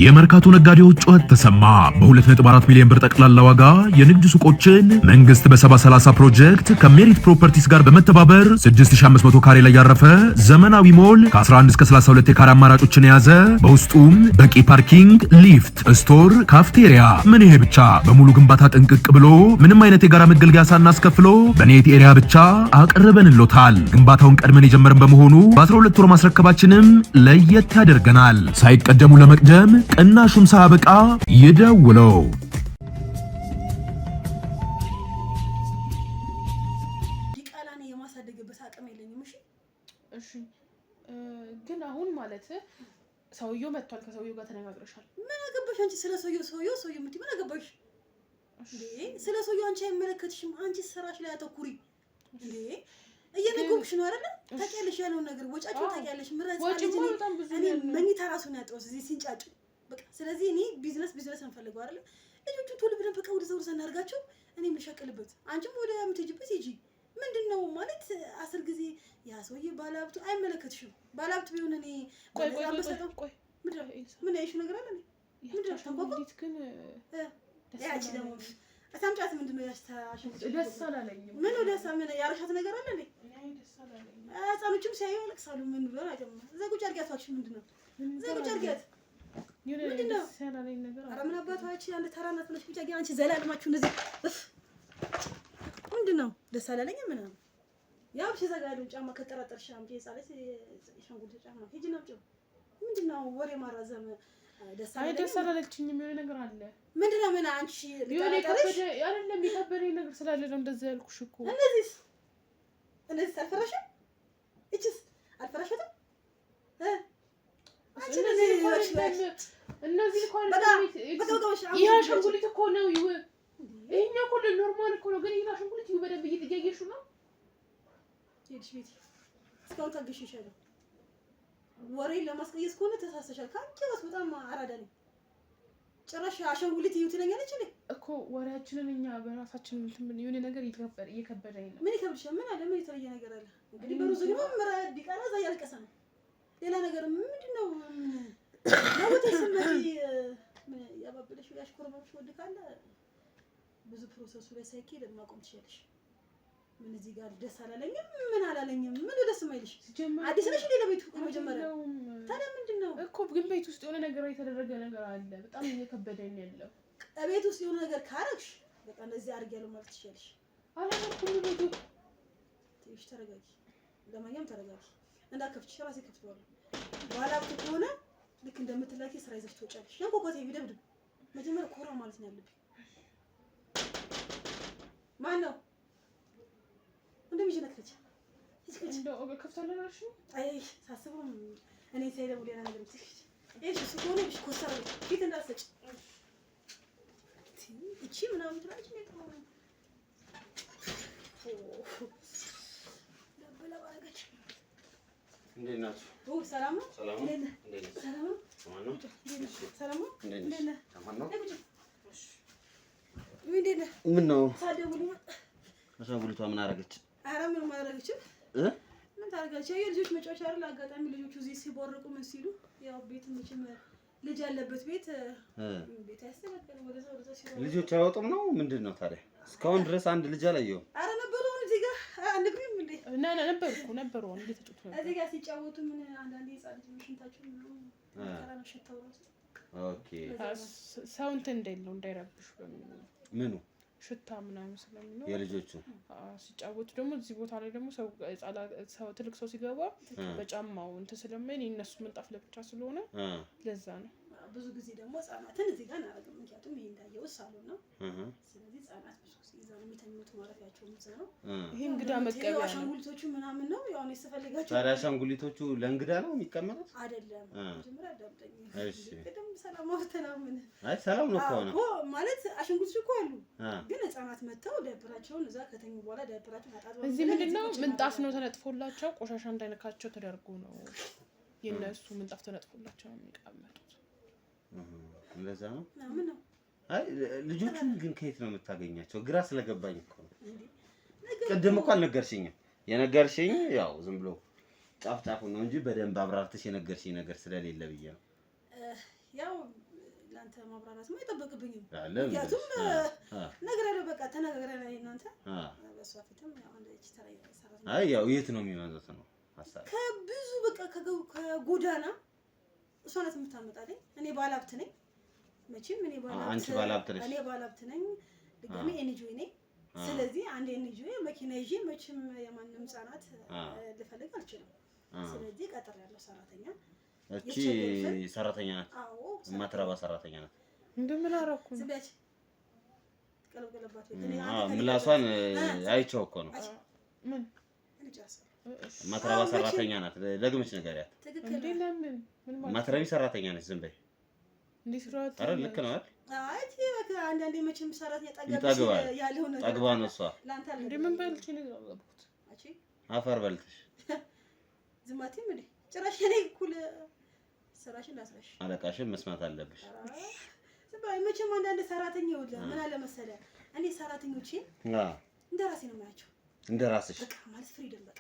የመርካቶ ነጋዴዎች ጩኸት ተሰማ። በ2.4 ሚሊዮን ብር ጠቅላላ ዋጋ የንግድ ሱቆችን መንግስት በ70/30 ፕሮጀክት ከሜሪት ፕሮፐርቲስ ጋር በመተባበር 6500 ካሬ ላይ ያረፈ ዘመናዊ ሞል ከ11 እስከ 32 የካሬ አማራጮችን የያዘ በውስጡም በቂ ፓርኪንግ፣ ሊፍት፣ ስቶር፣ ካፍቴሪያ ምን ይሄ ብቻ በሙሉ ግንባታ ጥንቅቅ ብሎ ምንም አይነት የጋራ መገልገያ ሳናስከፍሎ በኔት ኤሪያ ብቻ አቅርበንሎታል። ግንባታውን ቀድመን የጀመርን በመሆኑ በ12 ወር ማስረከባችንም ለየት ያደርገናል። ሳይቀደሙ ለመቅደም ቅናሹም ሳበቃ ይደውለው። ዲቃላኔ የማሳደግበት አቅም የለኝም እሺ ግን አሁን ማለት ሰውየው መጥቷል ከሰውየው ጋር ተነጋግረሻል ምን አገባሽ አንቺ ስለ ሰውየው ምን ምን አገባሽ ስለ ሰውየው አንቺ አይመለከትሽም አንቺ ስራሽ ላይ አተኩሪ እየነገርኩሽ ነው አይደል ታውቂያለሽ ያለውን ነገር ወጫቸው ታውቂያለሽ እኔ መኝታ ራሱ ነው ያጠውስ እዚህ ሲንጫጩ በቃ ስለዚህ እኔ ቢዝነስ እንፈልገው አይደል ልጆቹ ቶሎ ብለን በቃ ወደ ዘውር ሰናርጋቸው እኔ ምንሸቀልበት አንቺም ወደ ምትጅበት ሂጂ ምንድነው ማለት 10 ጊዜ ያ ሰውዬ ባለሀብቱ አይመለከትሽም ባለሀብቱ ቢሆን እኔ ቆይ ምን አይሽ ነገር አለ ምንድነው ተንቆቆ ግን ያቺ ደግሞ አሳምጫት ምንድነው ያስተሻሽ ደስ አላለኝም ምን ደስ ምን ያረሻት ነገር አለ እንዴ ደስ አላለኝም ህፃኖችም ሲያዩ ያለቅሳሉ ምን ብለው አይደለም ዘጉጭ አርጋታችሁ ምንድነው ዘጉጭ አርጋት ምንድነው ሰላለኝ ነገር አረ ምን አባታችሁ አንድ ተራናት ነሽ ብቻ ግን አንቺ ዘላለማችሁ እንደዚህ ምንድነው ደስ አላለኝም ምናምን ያው ሲዘጋሉን ጫማ ከጠራጠርሽ አምጪ ጻለች ሻንጉልት ጫማ ሂጂ ነው ምንድነው ወሬ ማራዘም ደስ አላለችኝም የሆነ ነገር አለ ምንድነው ምን አንቺ የሆነ ከበደ አይደለም የከበደ ነገር ስላለ ነው እንደዛ ያልኩሽ እኮ እነዚህ አልፈራሽም እቺስ አልፈራሽም እነዚህ እኮ ይሄ አሻንጉሊት እኮ ነው ይሄኛው እኮ ኖርማል እኮ ነው ግን ይሄ አሻንጉሊት በደንብ እየተያየሽው ነው ሄድሽ ቤት እስካሁን ታግሽሻለሁ ወሬ ለማስቀየስ ከሆነ ተሳሰሻል ካንቺ ወስ በጣም አራዳ ነኝ ጭራሽ አሻንጉሊት ይዩ ትለኛለች እንዴ እኮ ወሬያችንን እኛ በራሳችን ምን የሆነ ነገር እየከበደኝ ነው ምን ይከብድሻል ምን አለ ምን የተለየ ነገር አለ እንግዲህ በሩዝ ግን ምራድ ዲቃላ እዛ ያልቀሰ ነው ሌላ ነገር ምንድነው ነው ተስመጪ ያባብለሽ ያሽኮረመምሽ ወድ ካለ ብዙ ፕሮሰሱ ላይ ሳይኬድ ማቆም ትችላለሽ። ምን እዚህ ጋር ደስ አላለኝም ምን አላለኝም ምን ደስ የማይልሽ አዲስ ነሽ እንዴ ለቤቱ መጀመሪያ ታዲያ ምንድነው እኮ ግን ቤት ውስጥ የሆነ ነገር የተደረገ ነገር አለ በጣም እየከበደኝ ያለው ቤት ውስጥ የሆነ ነገር ካረግሽ በቃ እንደዚህ አድርጊያለሁ ማለት ትችላለሽ አላልኩም ቤቱ ትንሽ ተረጋጊ ለማንኛውም ተረጋጊ እንዳከፍችሽ ራሴ ከፍተዋለሁ በኋላ ከሆነ ልክ እንደምትላኪ ስራ ይዘሽ ትወጫለሽ ያንቆቆቴ ቢደብድ መጀመሪያ ኮራ ማለት ነው ያለብኝ ማን ነው እንደሚጀነከች እንደው ከፍታለሽ አይ ሳስበው እኔ ሳይደው ሌላ ነገር ትሽ እሺ ስኮነ እሺ ኮሳራ ፊት እንዳሰጭ እቺ ምናምን ትራጭ ነው ተማሩ ለበላ ባረጋች እንዴት ናችሁ? ሰላም ነው? ሰላም ነው? ሰላም ነው? ሰላም ነው? እንዴት ነህ? ሰላም ነው? እሺ እንዴት ነህ? ምን ነው? ሳደውልኝ አሻንጉሊቷ ምን አደረገች? ኧረ ምንም አላደረገችም። ምን ታደርጋለች? የልጆች መጫወቻ አይደል? አጋጣሚ ልጆቹ እዚህ ሲቦርቁ ምን ሲሉ ያው ቤት መቼም ልጅ ያለበት ቤት ያስተካከለ ወደዛ ሲሉ ልጆች አይወጡም ነው ምንድነው ታዲያ? እስካሁን ድረስ አንድ ልጅ አላየሁም። ኧረ ነበሩ እዚህ ጋር አንግሪም እንዴ? ነበሩ እንዴ ተጫወቱ ነበር። እዚህ ጋር ሲጫወቱ ምን አንዳንዴ ህፃን ልጅ ሽንታቸው ነው ከራና ሽታው ራሱ ኦኬ ሰው እንትን እንደሌለው እንዳይረብሽ በሚል ምኑ ሽታ ምናምን ስለሚኖር የልጆቹ ሲጫወቱ ደግሞ እዚህ ቦታ ላይ ደግሞ ሰው ትልቅ ሰው ሲገባ በጫማው እንትን ስለማይን የእነሱ ምንጣፍ ለብቻ ስለሆነ ለዛ ነው። ብዙ ጊዜ ደግሞ ህፃናትን እዚህ ጋር እናደርግም ምክንያቱም ይሄ እንዳየው ሳሎን ነው። ስለዚህ ህፃናት ብዙ ጊዜ እዛ ነው የሚተኙት ማረፊያቸው እዛ ነው። ይሄ እንግዳ መቀበያ ነው። አሻንጉሊቶቹ ምናምን ነው ያው ነው ሲፈልጋቸው። ታዲያ አሻንጉሊቶቹ ለእንግዳ ነው የሚቀመጡት? አይደለም መጀመሪያ አዳምጠኝ። እሺ ቅድም ሰላም አውተናምን አይ ሰላም ነው እኮ ነው ማለት አሻንጉሊቶቹ እኮ አሉ ግን ህፃናት መተው ዳይፐራቸውን እዛ ከተኙ በኋላ ዳይፐራቸውን አጣጥበው እዚህ ምንድነው ምንጣፍ ነው ተነጥፎላቸው ቆሻሻ እንዳይነካቸው ተደርጎ ነው የነሱ ምንጣፍ ተነጥፎላቸው የሚቀመጡት። እንደዛ ነው ምን ነው አይ ልጆቹን ግን ከየት ነው የምታገኛቸው? ግራ ስለገባኝ እኮ ነው። ቅድም እኮ አልነገርሽኝም። የነገርሽኝ ያው ዝም ብሎ ጫፍ ነው እንጂ በደንብ አብራርተሽ የነገርሽኝ ነገር ስለሌለ ብዬ ነው። ያው ላንተ ማብራራት ነው አይጠበቅብኝም። ምክንያቱም ነገር ያለው በቃ ተነጋግረን እናንተ በሷ ፊትም ያው አንደች ተራይ ሰራተኛ አይ ያው የት ነው የሚመጣው ነው ሐሳብ ከብዙ በቃ ከጎዳና እሷ ናት የምታመጣልኝ። እኔ ባለሀብት ነኝ መቼም እኔ ባለሀብት ነኝ ድጋሜ ኤንጂኦ ነኝ። ስለዚህ አንድ ኤንጂኦ መኪና ይዤ መቼም የማንም ህፃናት ልፈልግ አልችልም። ስለዚህ ቀጥር ያለው ሰራተኛ እቺ ሰራተኛ ናት። አዎ ማትረባ ሰራተኛ ናት። እንደምን አደረኩ ዝብያች ቀለቀለባት ምላሷን አይቼው እኮ ነው። ምን ማትረባ ሰራተኛ ናት። ደግመሽ ንገሪያት። እንዴ ለምን ምን ማለት ማትረቢ ሰራተኛ ነች። ዝም በይ እንዴ ስራት አረ ልክ ነው አይደል? አይ በቃ አንዳንዴ መቼም ሰራተኛ ጠግባሽ ያለው ነገር ጠግባ ነው እሷ። እንዴ ምን በልሽ ነው ያገቡት? አቺ አፈር በልተሽ ዝማቲም እንዴ ጭራሽ እኔ እኩል ስራሽን ላስራሽ አለቃሽን መስማት አለብሽ። ዝባይ መቼም አንዳንድ ሰራተኛ ይወላ ምን አለ መሰለህ እኔ ሰራተኞቼን እንደራሴ ነው የማያቸው። እንደራስሽ በቃ ማለት ፍሪደም በቃ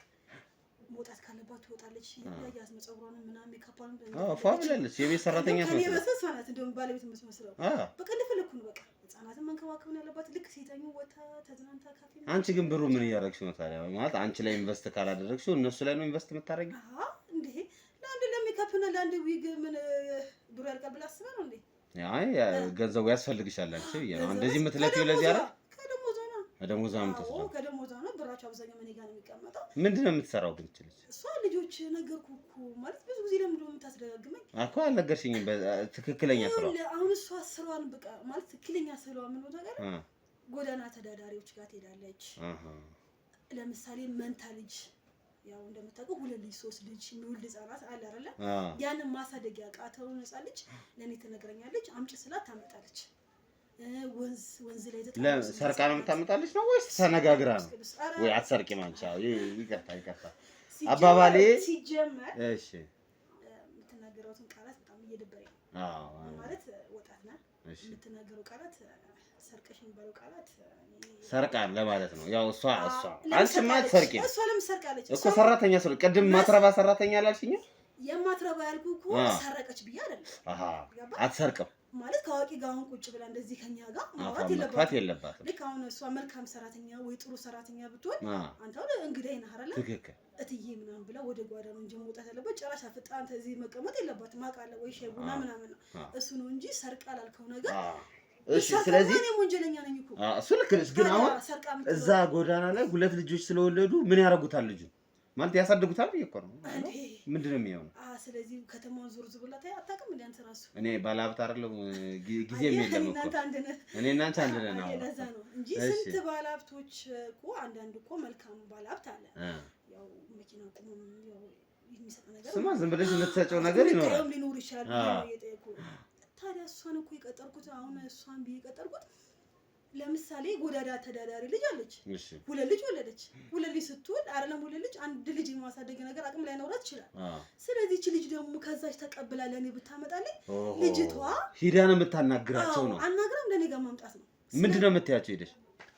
መውጣት ካለባት ትወጣለች። ያያዝ መጸጉሯን ምናምን ሜካፓን ፋብለልሽ የቤት ሰራተኛ ነው። ከኔ በሰስ ማለት እንደውም ባለቤት መስመስለው በቃ እንደፈለኩ ነው። በቃ ህፃናትን መንከባከብ ነው ያለባት። ልክ ሴተኙ ወታ ተዝናንታ ካፌ ነው። አንቺ ግን ብሩ ምን እያደረግሽ ነው ታዲያ? ማለት አንቺ ላይ ኢንቨስት ካላደረግሽው እነሱ ላይ ነው ኢንቨስት የምታደርጊው? እንዴ ለአንድ ለሜካፕና ለአንድ ዊግ ምን ብሩ ያልቃል ብላ አስበህ ነው እንዴ? አይ ገንዘቡ ያስፈልግሻል አንቺ ነው እንደዚህ የምትለፊው ለዚህ አይደል? ከደሞዛ ነው ብራቸው አብዛኛው እኔ ጋር ነው የሚቀመጠው። ምንድነው የምትሰራው ግን ትችልሽ? እሷ ልጆች ነገርኩህ እኮ ማለት ብዙ ጊዜ ለምን እንደው የምታስደጋግመኝ እኮ አልነገርሽኝም። ትክክለኛ ስራው አሁን እሷ ስራዋን በቃ ማለት ትክክለኛ ስራዋ ምን ነው ነገር ጎዳና ተዳዳሪዎች ጋር ትሄዳለች። ለምሳሌ መንታ ልጅ ያው እንደምታውቀው 2 ልጅ 3 ልጅ የሚወልድ ህፃናት አለ አይደለ? ያንን ማሳደጊያ ቃተውን ህፃን ልጅ ለኔ ትነግረኛለች። አምጪ ስላት ታመጣለች። ወንዝ ላይ ሰርቃ ነው የምታመጣልሽ ነው ወይስ ተነጋግራ ነው? ወይ አትሰርቂም አንቺ? ይቅርታ አባባሌ ሲጀመር እሺ የምትናገረውትን ቃላት በጣም እየደበረኝ ነው። ማለት ወጣት ነህ የምትናገረው ቃላት ሰርቀሽ የሚባለው ቃላት ሰርቃ ለማለት ነው። ያው እሷ አንቺ ማለት ሰርቂ እሷ ለምን ሰርቃለች እኮ ሰራተኛ ቅድም ማትረባ ሰራተኛ አላልሽኝ? የማትረባ ያልኩህ እኮ ሰረቀች ብዬ አይደለም። አትሰርቅም ማለት ከአዋቂ ጋር አሁን ቁጭ ብላ እንደዚህ ከኛ ጋር ማውራት የለባትም። ልክ አሁን እሷ መልካም ሰራተኛ ወይ ጥሩ ሰራተኛ ብትሆን አንተ አሁን እንግዳዬ ነህ አይደለ? ትክክል እትዬ ምናምን ብላ ወደ ጓዳ ነው እንጂ መውጣት ያለበት። ጭራሽ አፍጣ አንተ እዚህ መቀመጥ የለባትም። አውቃለሁ ወይ ሻይ ቡና ምናምን ነው እሱ ነው እንጂ ሰርቃ ላልከው ነገር እሺ። ስለዚህ እኔም ወንጀለኛ ነኝ እኮ እሱ ልክ ነሽ። ግን አሁን እዛ ጎዳና ላይ 2 ልጆች ስለወለዱ ምን ያደርጉታል? ልጁ ማለት ያሳድጉታል ብዬ እኮ ነው። ምንድነው የሚሆነው? ስለዚህ ከተማውን ዞር ዞር ብላ ታይ አታውቅም እንዴ አንተ ራሱ? እኔ ባለሀብት አይደለም ጊዜም የለም እኮ እኔ እና አንቺ አንድ ነን። አዎ ለዛ ነው እንጂ ስንት ባለሀብቶች እኮ አንዳንድ እኮ መልካም ባለሀብት አለ። ያው መኪና ቆሞ ያው የሚሰጥ ነገር ስማ፣ ዝም ብለሽ የምትሰጪው ነገር ይኖራል ሊኖር ይችላል ነው የጠየቁ። ታዲያ እሷን እኮ የቀጠርኩት አሁን እሷን ቢቀጠርኩት ለምሳሌ ጎዳዳ ተዳዳሪ ልጅ አለች። 2 ልጅ ወለደች። 2 ልጅ ስትወልድ አይደለም 2 ልጅ 1 ልጅ የማሳደግ ነገር አቅም ላይ ኖራት ይችላል። ስለዚህ እቺ ልጅ ደግሞ ከዛች ተቀብላ ለኔ ብታመጣልኝ ልጅቷ ሂዳ ነው የምታናግራቸው ነው። አናግራም ለኔ ጋር ማምጣት ነው። ምንድነው የምትያቸው? ሄደሽ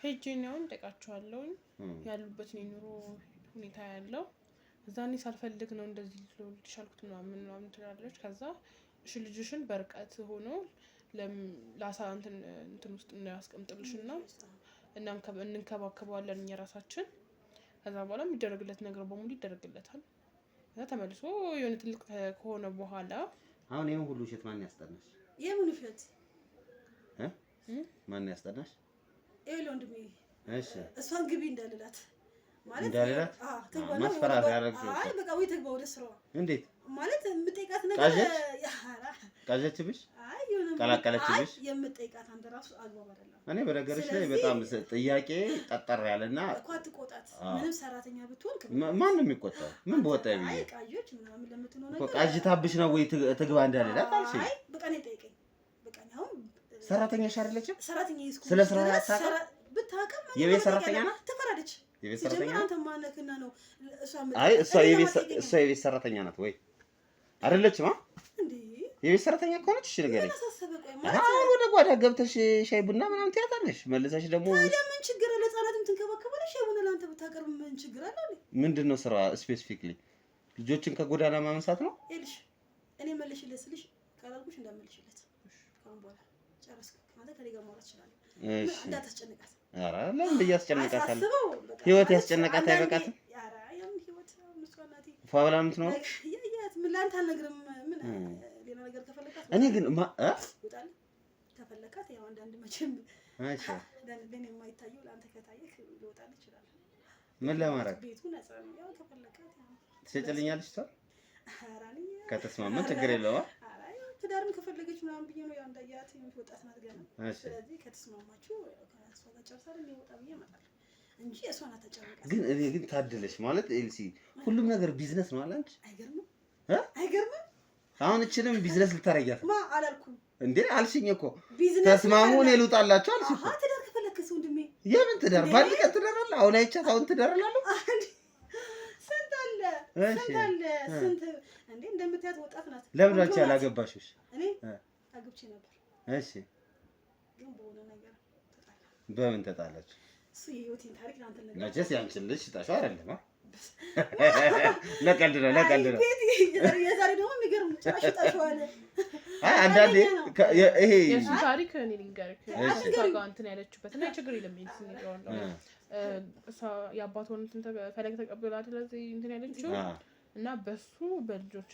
ሄጄ ነው ጠቃቸዋለሁ ያሉበትን የኑሮ ሁኔታ ያለው እዛኔ ሳልፈልግ ነው እንደዚህ ልወልድሽ አልኩት ምናምን ትላለች። ከዛ እሺ ልጅሽን በርቀት ሆኖ ለላሳ እንትን ውስጥ ነው ያስቀምጥልሽና እናም እንከባከባለን እኛ ራሳችን። ከዛ በኋላ የሚደረግለት ነገር በሙሉ ይደረግለታል። ከዛ ተመልሶ የሆነ ትልቅ ከሆነ በኋላ አሁን ይሄን ሁሉ ውሸት ማን ያስጠናሽ? የምን ውሸት ማን ያስጠናሽ? ኤሎ ወንድሜ እሺ እሷን ግቢ እንዳልላት ማለት እንዳልላት ማስፈራራት ያደረግሽው? አይ በቃ ወይ ተግባ ወደ ስራዋ። እንዴት ማለት የምጠይቃት ነገር ቃዠችብሽ? አይ የሆነ ቀላቀለችብሽ? የምጠይቃት አንተ ራሱ አግባብ አይደለም። እኔ በነገርሽ ላይ በጣም ጥያቄ ጠጠር ያለና እኮ አትቆጣት። ምንም ሰራተኛ ብትሆን ማን ነው የሚቆጣው? ምን በወጣ ይብዬ አይ ቃዦች ምናምን ለምትኖር ነገር እኮ ቃዥታብሽ ነው ወይ ትግባ እንዳልላት አልሽ? አይ በቃ ነው ጠይቀኝ። በቃ ነው ሰራተኛሽ አይደለችም? ሰራተኛ ይስኩ ስለ ስራ ያታቀም ብታቀም የቤት ሰራተኛ ናት። ተፈራደች። የቤት ሰራተኛ አንተ ማነክና ነው አይ እሷ የቤት ሰራተኛ ናት ወይ አይደለችም? እንዴ የቤት ሰራተኛ ከሆነች እሺ ንገረኝ። አሁን ወደ ጓዳ ገብተሽ ሻይ ቡና ምናምን ትያታለሽ። መልሰሽ ደግሞ ታዲያ ምን ችግር አለ? ህጻናትም ትንከባከባለሽ። ሻይ ቡና ለአንተ ብታቀርብ ምን ችግር አለ? ምንድነው ስራ ስፔሲፊክሊ ልጆችን ከጎዳና ማንሳት ነው? ይልሽ እኔ መልሽለት ስልሽ ካላልኩሽ እንዳመልሽለት ካሁን በኋላ ጨረስኩ። አንተ ከኔ ጋር ማውራት ትችላለህ። እሺ እንዳታስጨንቃት። ኧረ ለምን ያስጨንቃታል? ህይወት ያስጨንቃት አይበቃትም? ኧረ ያም ህይወት መስዋዕናቲ ፋብላ ምትኖር ያያት ምን ላንተ አልነግርም። ምን ሌላ ነገር ከፈለካት እኔ ግን ይወጣል ከፈለካት ያው አንዳንድ መቼም እሺ ለኔ የማይታዩ ለአንተ ከታየህ ሊወጣል ይችላል። ምን ለማድረግ ቤቱ ነፃ ነው። ያው ከፈለካት ያው ትሸጭልኛለሽ? ታዲያ አራኒ ከተስማማን ችግር የለውም። አራይ ትዳርም ከፈለገች ምናምን ብዬ ነው ያው እንዳያት ወጣት ናት ገና። ስለዚህ ከተስማማችሁ ከእሷ ጋር ጨርሳለን ይወጣ ብዬ እመጣለሁ እንጂ እሷን አታጨናንቃት። ግን እኔ ግን ታድለሽ ማለት ኤልሲ ሁሉም ነገር ቢዝነስ ነው አላንቺ። አይገርምም? አይገርምም? አሁን እችንም ቢዝነስ ልታረጊያት ማ አላልኩም እንዴ? አልሽኝ እኮ ተስማሙ እኔ ልውጣላችሁ አልሽ እኮ። ትዳር ከፈለክስ ወንድሜ የምን ትዳር? ባንድ ቀን ትዳር አለ? አሁን አይቻት አሁን ትዳር አላለሁ። ስንት አለ ስንት አለ ስንት እንዴ! እንደምታያት ወጣት ናት። ለምን አንቺ ያላገባሽሽ? እኔ አግብቼ ነበር። እሺ ግን በሆነ ነገር ተጣላ። በምን ተጣላችሁ? እሱ የህይወቴን ታሪክ አንተ ነገር መቼስ ያንቺን ልጅ ሽጣሽው አይደለም? ለቀልድ ነው ለቀልድ ነው። የዛሬ ደግሞ የሚገርም ጭራሽ ሽጣሽዋል። አይ አንዳንዴ ይሄ የሱ ታሪክ እኔ ልንገርህ። እሷ ጋር እንትን ያለችበት እና ችግር የለም ይሄን እሷ የአባቷን እንትን ፈለግ ተቀብላ ስለዚህ እንትን ያለችው እና በሱ በልጆች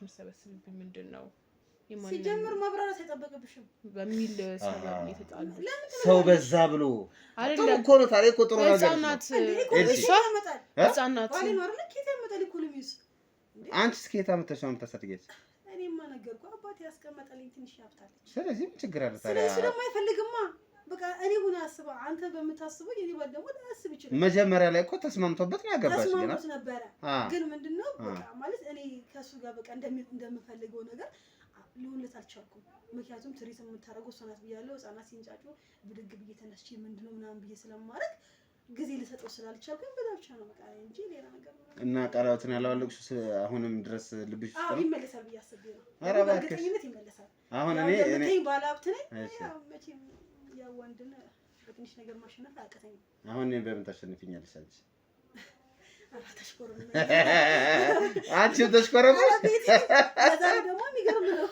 መሰበስብብኝ ምንድን ነው ሲጀምር ማብራራት አይጠበቅብሽም በሚል ሰበብ የተጣሉ ሰው በዛ ብሎ ጥሩ እኮ ነው። ታዲያ እኮ ጥሩ ነገር ነው። እሷ ህጻናት ባሌ ነው አይደል? ኬት ያመጣል እኮ ለሚስ አንቺ ስኬታ መተሽ ነው የምታሳድጊያት? እኔማ ነገርኩህ አባቴ ያስቀመጠልኝ ትንሽ ያብታለች። ስለዚህ ምን ችግር አለ ታዲያ? ስለዚህ ደግሞ አይፈልግማ። በቃ እኔ ሁና አስባ አንተ በምታስበው የኔ ባል ደግሞ ላያስብ ይችላል። መጀመሪያ ላይ እኮ ተስማምቶበት ነው ያገባሽ። ተስማምቶት ነበረ። ግን ምንድነው በቃ ማለት እኔ ከሱ ጋር በቃ እንደምፈልገው ነገር ሊሆንለት አልቻልኩም። ምክንያቱም ትሪት የምታረገው እሷ ናት ብያለሁ። ህጻናት ሲንጫጩ ብድግ ብዬ ተነስቼ ምንድነው ምናምን ብዬ ስለማረግ ጊዜ ልሰጠው ስላልቻልኩኝ በዛ ብቻ ነው በቃ እንጂ ሌላ ነገር ነው። እና ቀለበትን ያላወለቅሽ አሁንም ድረስ ልብሽ ውስጥ ነው? ይመለሳል ብዬ አስቤ ነው። ኧረ እባክሽ ይመለሳል። አሁን እኔ ባለሀብት ነኝ። ያው መቼም ያው ወንድን በትንሽ ነገር ማሸነፍ አያቅተኝም። አሁን እኔ በምን ታሸንፊኛለሽ አንቺ? አንቺም ተሽኮረመሽ። ዛሬ ደግሞ የሚገርም ነው።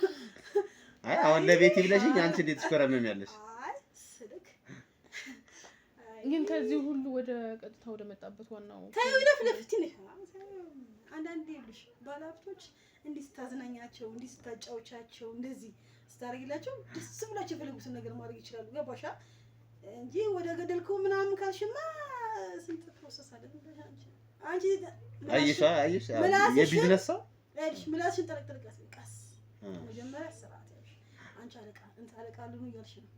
አይ አሁን ለቤቲ ብለሽኝ አንቺ እንዴት ትሽኮረመሚያለሽ? አይ ስልክ ግን ከዚህ ሁሉ ወደ ቀጥታ ወደ መጣበት ዋናው ታዩ ለፍለፍቲ ነሽ። አንዳንዴ ልሽ ባለሀብቶች እንዲህ ስታዝናኛቸው፣ እንዲህ ስታጫውቻቸው፣ እንደዚህ ስታረጊላቸው ደስ ብላቸው የፈለጉትን ነገር ማድረግ ይችላሉ። ገባሻ እንጂ ወደ ገደልከው ምናምን ካልሽማ ስንት ፕሮሰስ አለ። አንቺ አይሽ የቢዝነስ ሰው አይሽ ምላስሽን ጠለቅ ቀስ መጀመሪያ ስርዓት ያሽ አንቺ አለቃ ልኑ እያልሽ ነው።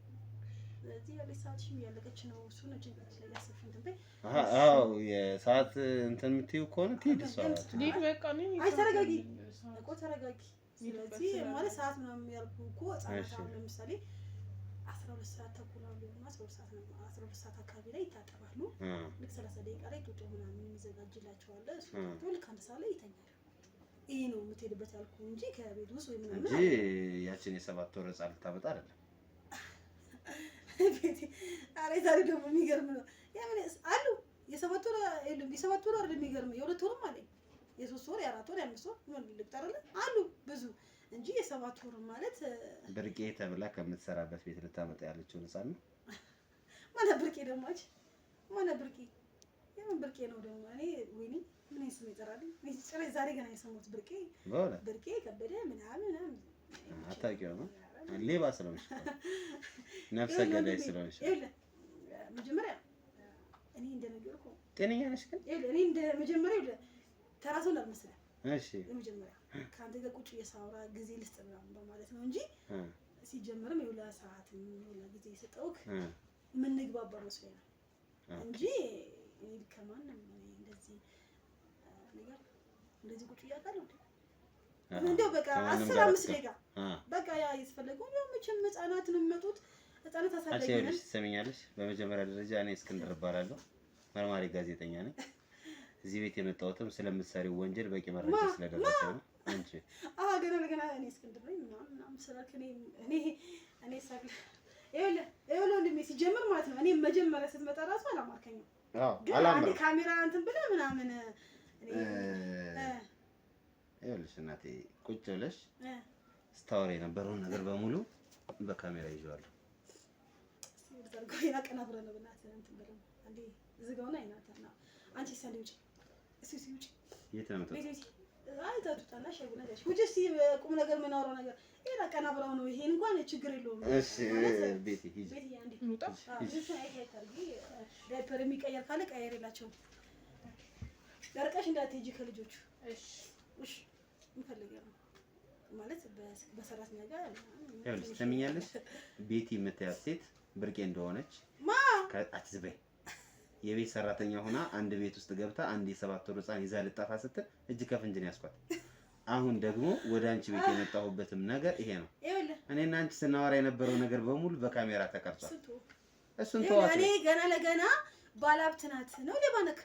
ስለዚህ ያለሽ ሰዓትሽም ያለቀች ነው። እሱ ነው ጭንቀት ላይ ያሰፍሽ እንትን በይ። አዎ የሰዓት እንትን የምትይው ከሆነ ትሄድ ሰዓት ዲክ በቃ ነኝ። አይ ተረጋጊ እኮ ተረጋጊ። ስለዚህ ማለት ሰዓት ምናምን ያልኩ እኮ ጻፋው ለምሳሌ 12 ሰዓት ተኩል አሉና 12 ሰዓት አካባቢ ላይ ይታጠባሉ። ልክ 30 ደቂቃ ላይ ጡጦ ምናምን የሚዘጋጅላቸዋል። እሱ ልክ አንድ ሰዓት ላይ ይተኛሉ። ይሄ ነው የምትሄድበት ያልኩ እንጂ ከቤት ውስጥ ወይ ምናምን እንጂ ያችን የ7 ወር ህጻን ልታመጣ አይደለም። አሬ ዛሬ ደግሞ የሚገርም ነው። ያምን አሉ የ7 ወር አይደለም የ7 ወር አይደለም የሚገርም የ2 ወርም አለኝ የ3 ወር የ4 ወር የ5 ወር ምን ልቅጠርልህ አሉ ብዙ እንጂ የ7 ወር ማለት ብርቄ ተብላ ከምትሰራበት ቤት ልታመጣ ያለችው ህጻን ነው። ማን ብርቄ ደማች ማን ብርቄ የምን ብርቄ ነው ደግሞ እኔ ወይኔ ምን ስም ይጠራልኝ ጭሬ ዛሬ ገና የሰሙት ብርቄ ከበደ ምናምን አታውቂው ነው ሌባ ስለሆነሽ ነፍሰ ገዳይ ስለሆነሽ መጀመሪያ እኔ እንደነገርኩ ጤነኛ ነሽ ግን እኔ እንደ መጀመሪያ ተራሶ ለምሳሌ እሺ መጀመሪያ ካንተ ጋር ቁጭ የሳውራ ጊዜ ልስጥ ማለት ነው እንጂ ሲጀምርም የውላ ሰዓት የውላ ጊዜ የሰጠውክ ምን ንግባባ መስሎኝ ነው እንጂ እኔ ከማንም እንደዚህ ነገር እንደዚህ ቁጭ ያቃለው እንደው በቃ 15 ደቂቃ በቃ ያ ይስፈልገው ነው። መቼም ህፃናት ነው የሚመጡት። ህፃናት አሳደገኝ። እሺ ትሰሚኛለሽ? በመጀመሪያ ደረጃ እኔ እስክንድር እባላለሁ። መርማሪ ጋዜጠኛ ነኝ። እዚህ ቤት የመጣሁትም ስለምትሰሪው ወንጀል በቂ መረጃ ስለደረሰኝ ነው። አንቺ ገና እኔ እስክንድር ነኝ ምናምን ስላልክ እኔ ሳቅ ይኸውልህ ወንድሜ ሲጀምር ማለት ነው እኔ መጀመሪያ ስትመጣ ራሱ አላማርከኝም። ግን አንዴ ካሜራ እንትን ብለህ ምናምን ይኸውልሽ እናቴ ቁጭ ብለሽ ስታወሪ የነበረውን ነገር በሙሉ በካሜራ ይዤዋለሁ። ሲወርዳልኩ ቀናብረ ነው በእናትህ እንትን ብለን አንዴ ዝጋውና አይናታና አንቺ ሰንዴ ውጪ ውጪ የት ነው የምትወጪው? አይ ታጡታና ሸጉና ዳሽ ውጪ እስቲ ቁም ነገር የምናወራው ነገር ይሄን ቀናብራው ነው። ይሄን እንኳን ችግር የለውም። እሺ ቤቲ ሂጂ ቤቲ አንዴ ሙጣ እሺ አይታርጊ ዳይፐር የሚቀየር ካለ ቀየርላቸው ደርቀሽ እንዳትሄጂ ከልጆቹ እሺ እንፈልገው ማለት በሰራተኛ ጋር ይኸውልሽ ትሰሚኛለሽ? ቤቲ የምትያት ሴት ብርቄ እንደሆነች አትዝበይ። የቤት ሰራተኛ ሆና አንድ ቤት ውስጥ ገብታ አንድ የ7 ወር ህፃን ይዛ ልጣፋ ስትል እጅ ከፍንጅ ነው ያስኳት። አሁን ደግሞ ወደ አንቺ ቤት የመጣሁበትም ነገር ይሄ ነው። እኔና አንቺ ስናወራ የነበረው ነገር በሙሉ በካሜራ ተቀርጿል። እሱን ተዋት። እኔ ገና ለገና ባለሀብት ናት ነው ሌባነክ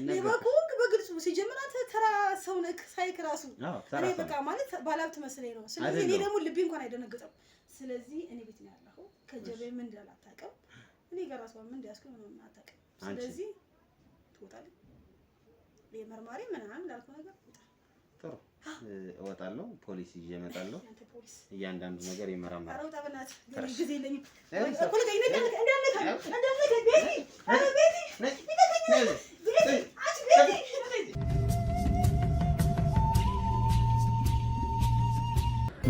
ሌባኩንክ በግልጹ ሲጀምር አንተ ተራ ሰው ነክ ሳይክ ራሱ እኔ በቃ ማለት ባለሀብት መስለኝ ነው። ስለዚህ እኔ ደግሞ ልቤ እንኳን አይደነግጥም። ስለዚህ እኔ ቤት ነው ያለኸው ከጀበይ ምን እንዳላታቀም እኔ ጋር ራሱ ምን እንዳያስኩ ነው ማታቀም። ስለዚህ ትወጣለህ ለመርማሪ ምናምን እንዳልኩ ነገር ጥሩ እወጣለሁ። ፖሊስ ይዤ እመጣለሁ። እያንዳንዱ ነገር ይመራመራል። አረውጣ በእናት ጊዜ የለኝም። እኮ ለቀኝ እንዳነካ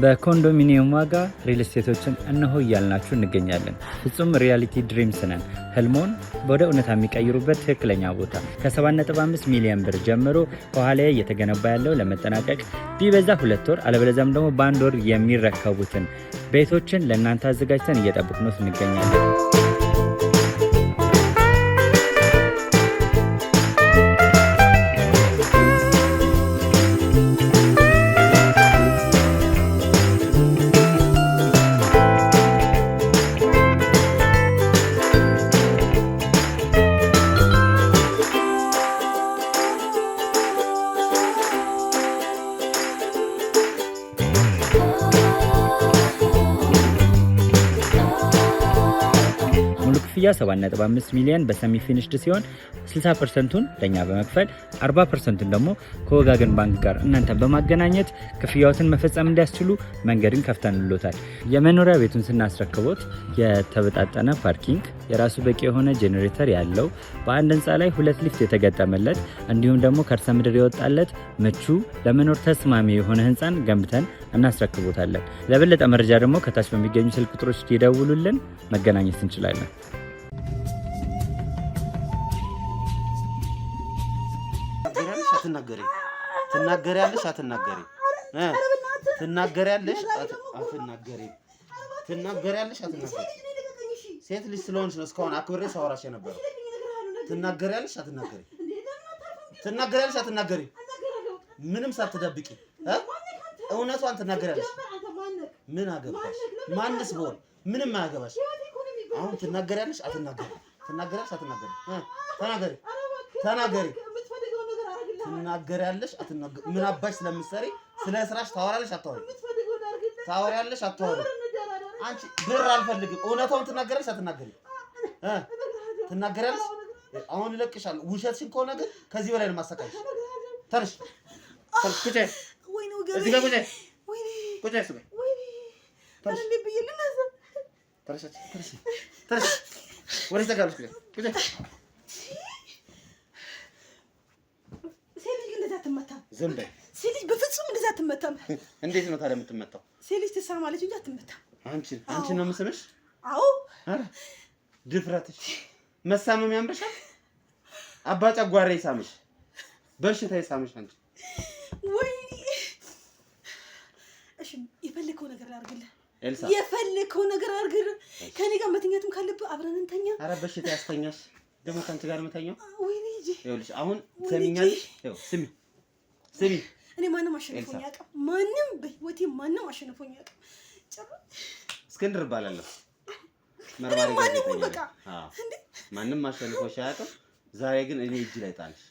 በኮንዶሚኒየም ዋጋ ሪል ስቴቶችን እነሆ እያልናችሁ እንገኛለን። ፍጹም ሪያሊቲ ድሪምስ ነን። ህልሞን ወደ እውነታ የሚቀይሩበት ትክክለኛ ቦታ ከ7.5 ሚሊዮን ብር ጀምሮ ከኋላ እየተገነባ ያለው ለመጠናቀቅ ቢበዛ 2 ወር አለበለዚያም ደግሞ በ1 ወር የሚረከቡትን ቤቶችን ለእናንተ አዘጋጅተን እየጠበቅነው እንገኛለን። ክፍያ 7.5 ሚሊዮን በሰሚ ፊኒሽድ ሲሆን 60%ቱን ለኛ በመክፈል 40%ቱን ደግሞ ከወጋገን ባንክ ጋር እናንተን በማገናኘት ክፍያዎትን መፈጸም እንዲያስችሉ መንገድን ከፍተንልዎታል። የመኖሪያ ቤቱን ስናስረክቦት የተበጣጠነ ፓርኪንግ፣ የራሱ በቂ የሆነ ጄኔሬተር ያለው በአንድ ህንፃ ላይ 2 ሊፍት የተገጠመለት እንዲሁም ደግሞ ከርሰ ምድር የወጣለት ምቹ ለመኖር ተስማሚ የሆነ ህንፃን ገንብተን እናስረክቦታለን። ለበለጠ መረጃ ደግሞ ከታች በሚገኙ ስልክ ቁጥሮች ይደውሉልን፣ መገናኘት እንችላለን። ትናገሪያለሽ አትናገሪ? ትናገሪያለሽ አትናገሪ? ሴት ልጅ ስለሆንሽ ነው እስካሁን አክብሬ ሳወራሽ የነበረው። ትናገሪያለሽ አትናገሪ? ትናገሪያለሽ አትናገሪ? ምንም ሳትደብቂ እውነቷን ትናገሪያለሽ። ምን አገባሽ? ማንስ ቢሆን ምንም አያገባሽ። አሁን ትናገሪያለሽ አትናገሪ? ትናገሪያለሽ አትናገሪ? ተናገሪ። ትናገሪያለሽ አትናገሪ? ምን አባሽ ስለምትሰሪ ስለ ስራሽ ታወራለሽ አታወሪ? ታወሪያለሽ አታወሪ? አንቺ ብር አልፈልግም። እውነቷን ትናገሪያለሽ አትናገሪ? ትናገሪያለሽ? አሁን እለቅሻለሁ። ውሸትሽን ከሆነ ግን ከዚህ በላይ ነው የማሰቃይሽ። ተነሽ ቁጭ። እዚህ ጋር ቁጭ። እሱ ጋር ተነሽ። ወደ ተጋልኩ ቁጭ። ሴት ልጅ እንደዛ አትመታም። ዝም በይ። ሴት ልጅ በፍጹም እንደዛ አትመታም። እንዴት ነው ታዲያ የምትመታው? ሴት ልጅ ትሳማለች እንጂ አትመታም። አንቺን ነው የምስምሽ? አዎ። ኧረ ድፍረትሽ! መሳመም ያምርሻል። አባ ጨጓራ ይሳምሽ፣ በሽታ ይሳምሽ። አንቺ ወይኔ! እሺ የፈለከው ነገር አድርግልህ ኤልሳ፣ የፈለከው ነገር አድርግልህ። ከኔ ጋር መተኛትም ካለብህ አብረን እንተኛ። ኧረ በሽታ ያስተኛሽ ደግሞ ከአንቺ ጋር የምተኛው። ወይኔ ልጄ! ይኸውልሽ አሁን ትሰሚኛለሽ? ይኸው ስሚ። እኔ ማንም አሸንፎኝ አያውቅም። ማንም በህይወቴ ማንም አሸንፎኝ አያውቅም። እስክንድር እባላለሁ። መርማሪ ጋዜጠኛ። በቃ ማንም አሸንፎሽ አያውቅም። ዛሬ ግን እኔ እጅ ላይ ጣልሽ።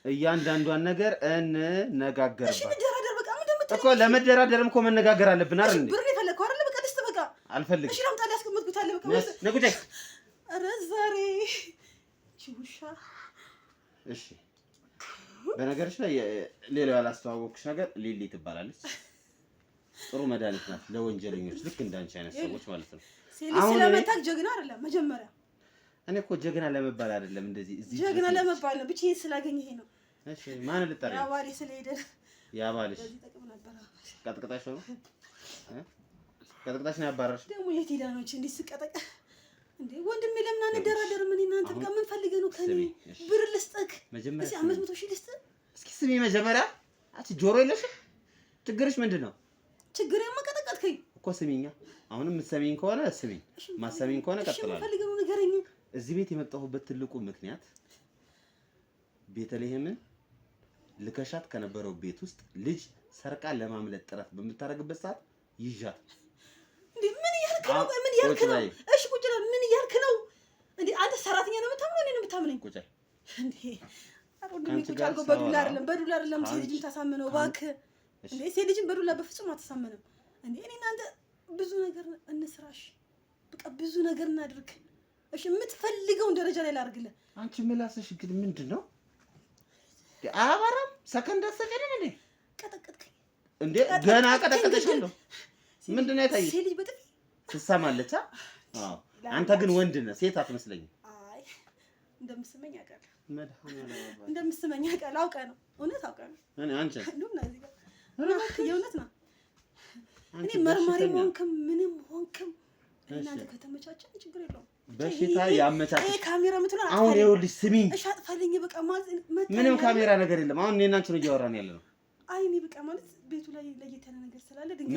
እያንዳንዷን ነገር እንነጋገርባት። እሺ መደራደር በቃ ምን እንደምትል እኮ ለመደራደርም እኮ መነጋገር አለብን አይደል እንዴ? ብር የፈለከው አይደል? በቃ ደስ በቃ አልፈልግም። እሺ ላምጣ ያስቀመጥኩት አለ በቃ ነጉዴ። ኧረ ዛሬ ቺውሻ። እሺ በነገርሽ ላይ ሌላው ያላስተዋወቅሽ ነገር ሊሊ ትባላለች። ጥሩ መድኃኒት ናት ለወንጀለኞች፣ ልክ እንዳንቺ አይነት ሰዎች ማለት ነው። አሁን ስለመታክ ጀግና አይደለም መጀመሪያ። እኔ እኮ ጀግና ለመባል አይደለም እንደዚህ እዚህ ጀግና ለመባል ነው። ብቻዬን ስላገኘህ ነው። እሺ ማን ልጠራ? ያባሪ ስለሄደ ያባልሽ ቀጥቅጣሽ ነው? ቀጥቅጣሽ ነው ያባረርሽ? ደግሞ የት ሄዳ ነው እንዴ ስቀጠቀ እንዴ? ወንድሜ ለምን አንደራደርም? እኔ እናንተ በቃ ምን ፈልገህ ነው ከኔ? ብር ልስጥክ መጀመሪያ እስኪ 500 ሺህ ልስጥህ። እስኪ ስሚ መጀመሪያ። አንቺ ጆሮ የለሽም? ችግርሽ ምንድን ነው? ችግሬን መቀጠቀጥከኝ እኮ። ስሚኛ፣ አሁንም የምትሰሚኝ ከሆነ ስሚኝ፣ ማሰሚኝ ከሆነ ቀጥላለሁ። ምን ፈልገህ ነው ንገረኝ። እዚህ ቤት የመጣሁበት ትልቁ ምክንያት ቤተልሔምን ልከሻት ከነበረው ቤት ውስጥ ልጅ ሰርቃ ለማምለጥ ጥረት በምታደርግበት ሰዓት ይዣት። እንዴ ምን እያልክ ነው? ምን እያልክ ነው? እሺ ቁጭ በል። ምን እያልክ ነው? እንዴ አንተ ሰራተኛ ነው የምታምነው? እኔ ነው የምታምነኝ? ቁጭ በል እንዴ። አሮድኝ ቁጭ አድርገው። በዱላ አይደለም ሴት ልጅን ታሳምነው እባክህ። እንዴ ሴት ልጅን በዱላ በፍጹም አትሳመንም። እንዴ እኔ እናንተ ብዙ ነገር እንስራሽ፣ በቃ ብዙ ነገር እናድርግ። እሺ የምትፈልገውን ደረጃ ላይ ላድርግልህ። አንቺ ምላስሽ ግን ምንድን ነው? አባራም ሰከንድ አሰጨንም እንዴ? ቀጠቀጥከኝ እንዴ? ገና ቀጠቀጠሻለሁ። ምንድን ነው የታየሽ? ሴት ልጅ በጥፊ ትሰማለች። አዎ አንተ ግን ወንድ ነህ፣ ሴት አትመስለኝም። አይ እንደምትስመኝ አውቃለሁ። መድኃኒዓለም እንደምትስመኝ አውቃለሁ። አውቀህ ነው፣ እውነት አውቀህ ነው። እኔ አንቺ እንደውም ነው እዚህ ጋር የእውነት ነው። እኔ መርማሪ ሆንክም ምንም ሆንክም እናንተ ከተመቻቸን ችግር የለውም። በሽታ ያመቻች ካሜራ ምትለው አሁን ይኸውልሽ ስሚኝ፣ እሺ አጥፋልኝ በቃ ማለት ምንም ካሜራ ነገር የለም። አሁን እኔና አንቺ ነው እያወራን ያለ ነው። አይ እኔ በቃ ማለት ቤቱ ላይ ለየት ያለ ነገር ስላለ ድንገት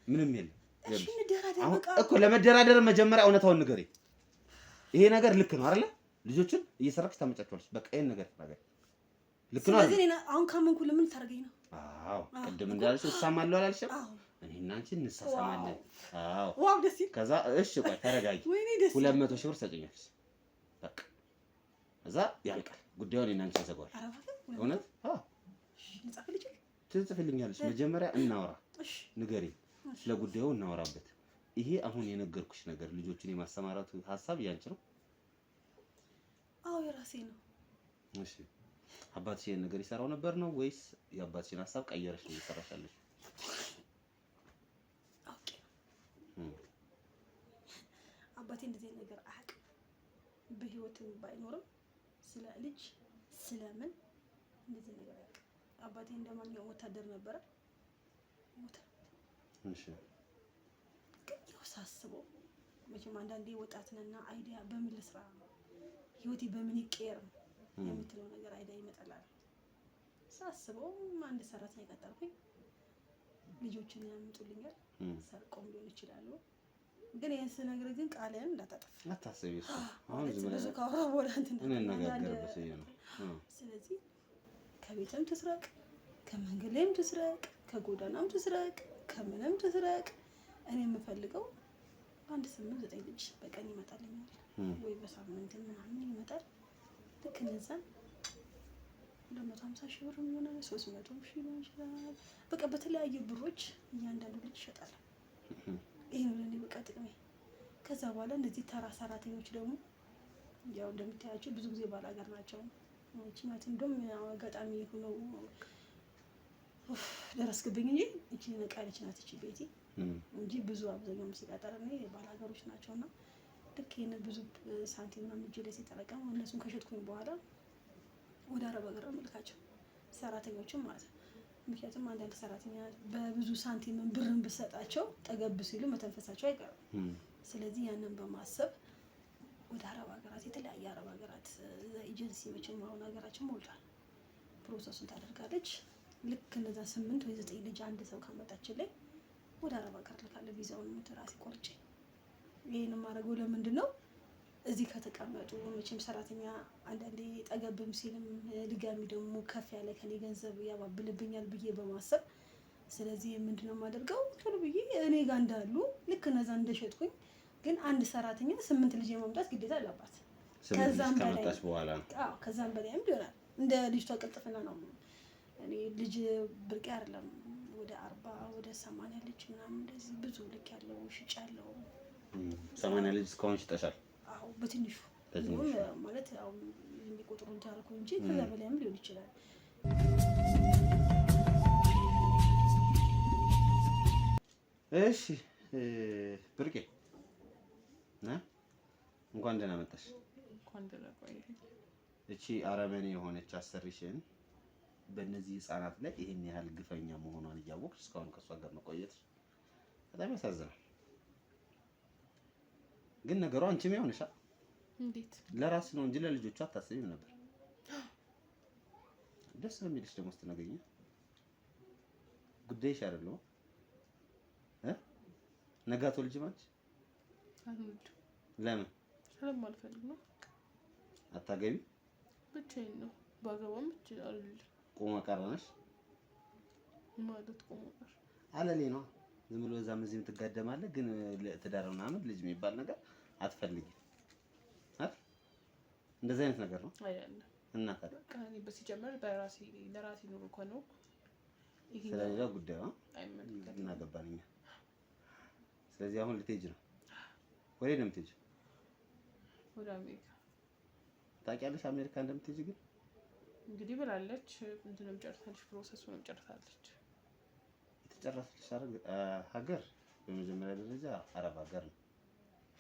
ምንም የለም። እሺ እንደራደር በቃ እኮ ለመደራደር መጀመሪያ እውነታውን ንገሪ። ይሄ ነገር ልክ ነው አይደለ? ልጆችን እየሰራች ታመጫቸዋለች። በቃ ይሄን ነገር ልክ ነው አይደል? ስለዚህ አሁን ካመንኩ ለምን ታርገኝ ነው? አዎ ቅድም እንዳልሽ እሳማለሁ አላልሽም? እኔና አንቺ እንሳሳማለን። አዎ ዋው ደስ ይል። ከዛ እሺ ቆይ ተረጋጊ። 200 ሺህ ብር ሰጪኛለሽ። በቃ ከዛ ያልቃል ጉዳዩን እኔና አንቺ እንዘጋዋለን። እውነት? አዎ ትጽፍልኛለሽ። መጀመሪያ እናውራ። ንገሪኝ፣ ስለ ጉዳዩ እናወራበት። ይሄ አሁን የነገርኩሽ ነገር ልጆችን የማስተማራቱ ሀሳብ ያንቺ ነው? አዎ የራሴ ነው። እሺ አባትሽ ይሄን ነገር ይሰራው ነበር ነው ወይስ የአባትሽን ሀሳብ ቀየረሽ ነው እየሰራሻለሽ? ኦኬ አባቴ እንደዚህ ነገር አያውቅም። በህይወትም ባይኖርም ስለ ልጅ ስለምን እንደዚህ ነገር አያውቅም። አባቴ እንደማንኛውም ወታደር ነበረ ሞተ። እሺ ግን ያው ሳስበው መቼም አንዳንዴ ወጣት ነና አይዲያ በምን ልስራ ህይወቴ በምን ይቀየር የምትለው ነገር አይዲያ ይመጣላል። ሳስበው አንድ ሰራተኛ ቀጠርኩኝ። ልጆችን ያመጡልኛል። ሰርቆም ሊሆን ይችላል። ግን ይሄን ስነግር ግን ቃልን እንዳታጠፍ አታስቢ። አሁን ብዙ ካወራ በኋላ እንትን እንነጋገርበት ነው። ስለዚህ ከቤትም ትስረቅ፣ ከመንገድ ላይም ትስረቅ፣ ከጎዳናም ትስረቅ፣ ከምንም ትስረቅ እኔ የምፈልገው 8-9 ልጅ በቀን ይመጣልኛል ወይ በሳምንት ምናምን ይመጣል። ልክ እነዛን 250 ሺህ ብር ሆነ 300 ሺህ ሊሆን ይችላል። በቃ በተለያዩ ብሮች እያንዳንዱ ልጅ ይሸጣል። ይሄ ነው ለኔ በቃ ጥቅሜ። ከዛ በኋላ እንደዚህ ተራ ሰራተኞች ደግሞ ያው እንደምታያቸው ብዙ ጊዜ ባላገር ናቸው። እቺ ማለት እንደውም አጋጣሚ ሆኖ ደረስክብኝ እንጂ እቺ ነቃለች ናት እቺ ቤቲ እንጂ ብዙ አብዛኛው ሲቀጠር ነው ባላገሮች ናቸውና ልክ ይሄን ብዙ ሳንቲም ነው እጄ ላይ ሲጠረቀም እነሱን ከሸጥኩኝ በኋላ ወደ አረብ ሀገር መልካቸው ሰራተኞችም ማለት ነው። ምክንያቱም አንዳንድ ሰራተኛ በብዙ ሳንቲም ብርን ብሰጣቸው ጠገብ ሲሉ መተንፈሳቸው አይቀርም። ስለዚህ ያንን በማሰብ ወደ አረብ ሀገራት የተለያየ አረብ ሀገራት ኤጀንሲ መቼም አሁን ሀገራችን ሞልቷል። ፕሮሰሱን ታደርጋለች። ልክ እነዛ 8 ወይ 9 ልጅ አንድ ሰው ካመጣችልኝ ወደ አረብ ሀገር ልካለሁ። ቪዛውን ራሴ ቆርጬ ይሄን ማድረገው ለምንድን ነው? እዚህ ከተቀመጡ መቼም ሰራተኛ አንዳንዴ ጠገብም ሲልም ድጋሚ ደግሞ ከፍ ያለ ከኔ ገንዘብ ያባብልብኛል ብዬ በማሰብ ስለዚህ ምንድነው የማደርገው ቶሎ ብዬ እኔ ጋር እንዳሉ ልክ እነዛ እንደሸጥኩኝ ግን አንድ ሰራተኛ 8 ልጅ የማምጣት ግዴታ አለባት። ከዛም በላይ በኋላ ከዛም በላይም ይሆናል እንደ ልጅቷ ቅልጥፍና ነው። እኔ ልጅ ብርቅ አይደለም ወደ 40 ወደ 80 ልጅ ምናምን እንደዚህ ብዙ ልክ ያለው ሽጫለሁ። 80 ልጅ እስካሁን ሽጠሻል? አዎ በትንሹ ማለት ያው የሚቆጥሩን ታልኩ እንጂ ከዛ በላይም ሊሆን ይችላል። እሺ ብርቄ እንኳን ደህና መጣሽ። እንኳን ደህና ቆየሽ። እቺ አረመኔ የሆነች አሰሪሽን በእነዚህ ህፃናት ላይ ይሄን ያህል ግፈኛ መሆኗን እያወቅሽ እስካሁን ከሷ ጋር መቆየት በጣም ያሳዝናል። ግን ነገሩ አንቺም ያውንሻል። እንዴት ለራስ ነው እንጂ ለልጆቿ አታስቢም ነበር። ደስ የሚልሽ ደግሞ ስትነገኝ ጉዳይሽ አይደለም ነጋቶ ልጅ ማለት አልወልድም። ለምን? ስለማልፈልግ ነው። አታገቢ? ብቻዬን ነው። ባገባም እችላለሁ። ቆማ ቀር ነሽ ማለት ቆማ ቀር አለሌ ነው። ዝም ብሎ እዛም እዚህም ትጋደማለህ። ግን ትዳር ምናምን ልጅ የሚባል ነገር አትፈልጊም አይደል? እንደዚህ አይነት ነገር ነው አይደለም። እና ታዲያ በቃ እኔ በሲጀመር ለራሴ ኑሮ እኮ ነው። ይሄ ስለሌላ ጉዳዩ አይመለከትም። እናገባን እኛ። ስለዚህ አሁን ልትሄጂ ነው? ወዴት ነው የምትሄጂው? ወደ አሜሪካ። ታውቂያለሽ አሜሪካ እንደምትሄጂ? ግን እንግዲህ ብላለች። እንትንም ጨርሳለች፣ ፕሮሰሱንም ጨርሳለች። የተጨረሰች ሀገር በመጀመሪያ ደረጃ አረብ ሀገር ነው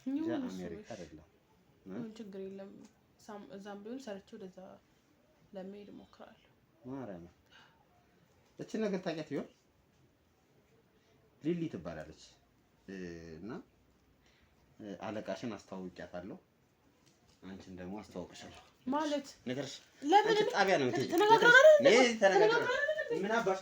እንጂ አሜሪካ አይደለም። ምን ችግር የለም። እዛም ቢሆን ሰርቼ ወደዛ ለመሄድ እሞክራለሁ። ማርያም እቺ ነገር ታውቂያት ይሆን? ሊሊ ትባላለች እና አለቃሽን አስተዋውቂያታለሁ። አንቺን ደግሞ አስተዋውቅሻለሁ። ማለት ነገርሽ ለምን ጣቢያ ነው? ተነጋግረን ምን አባሽ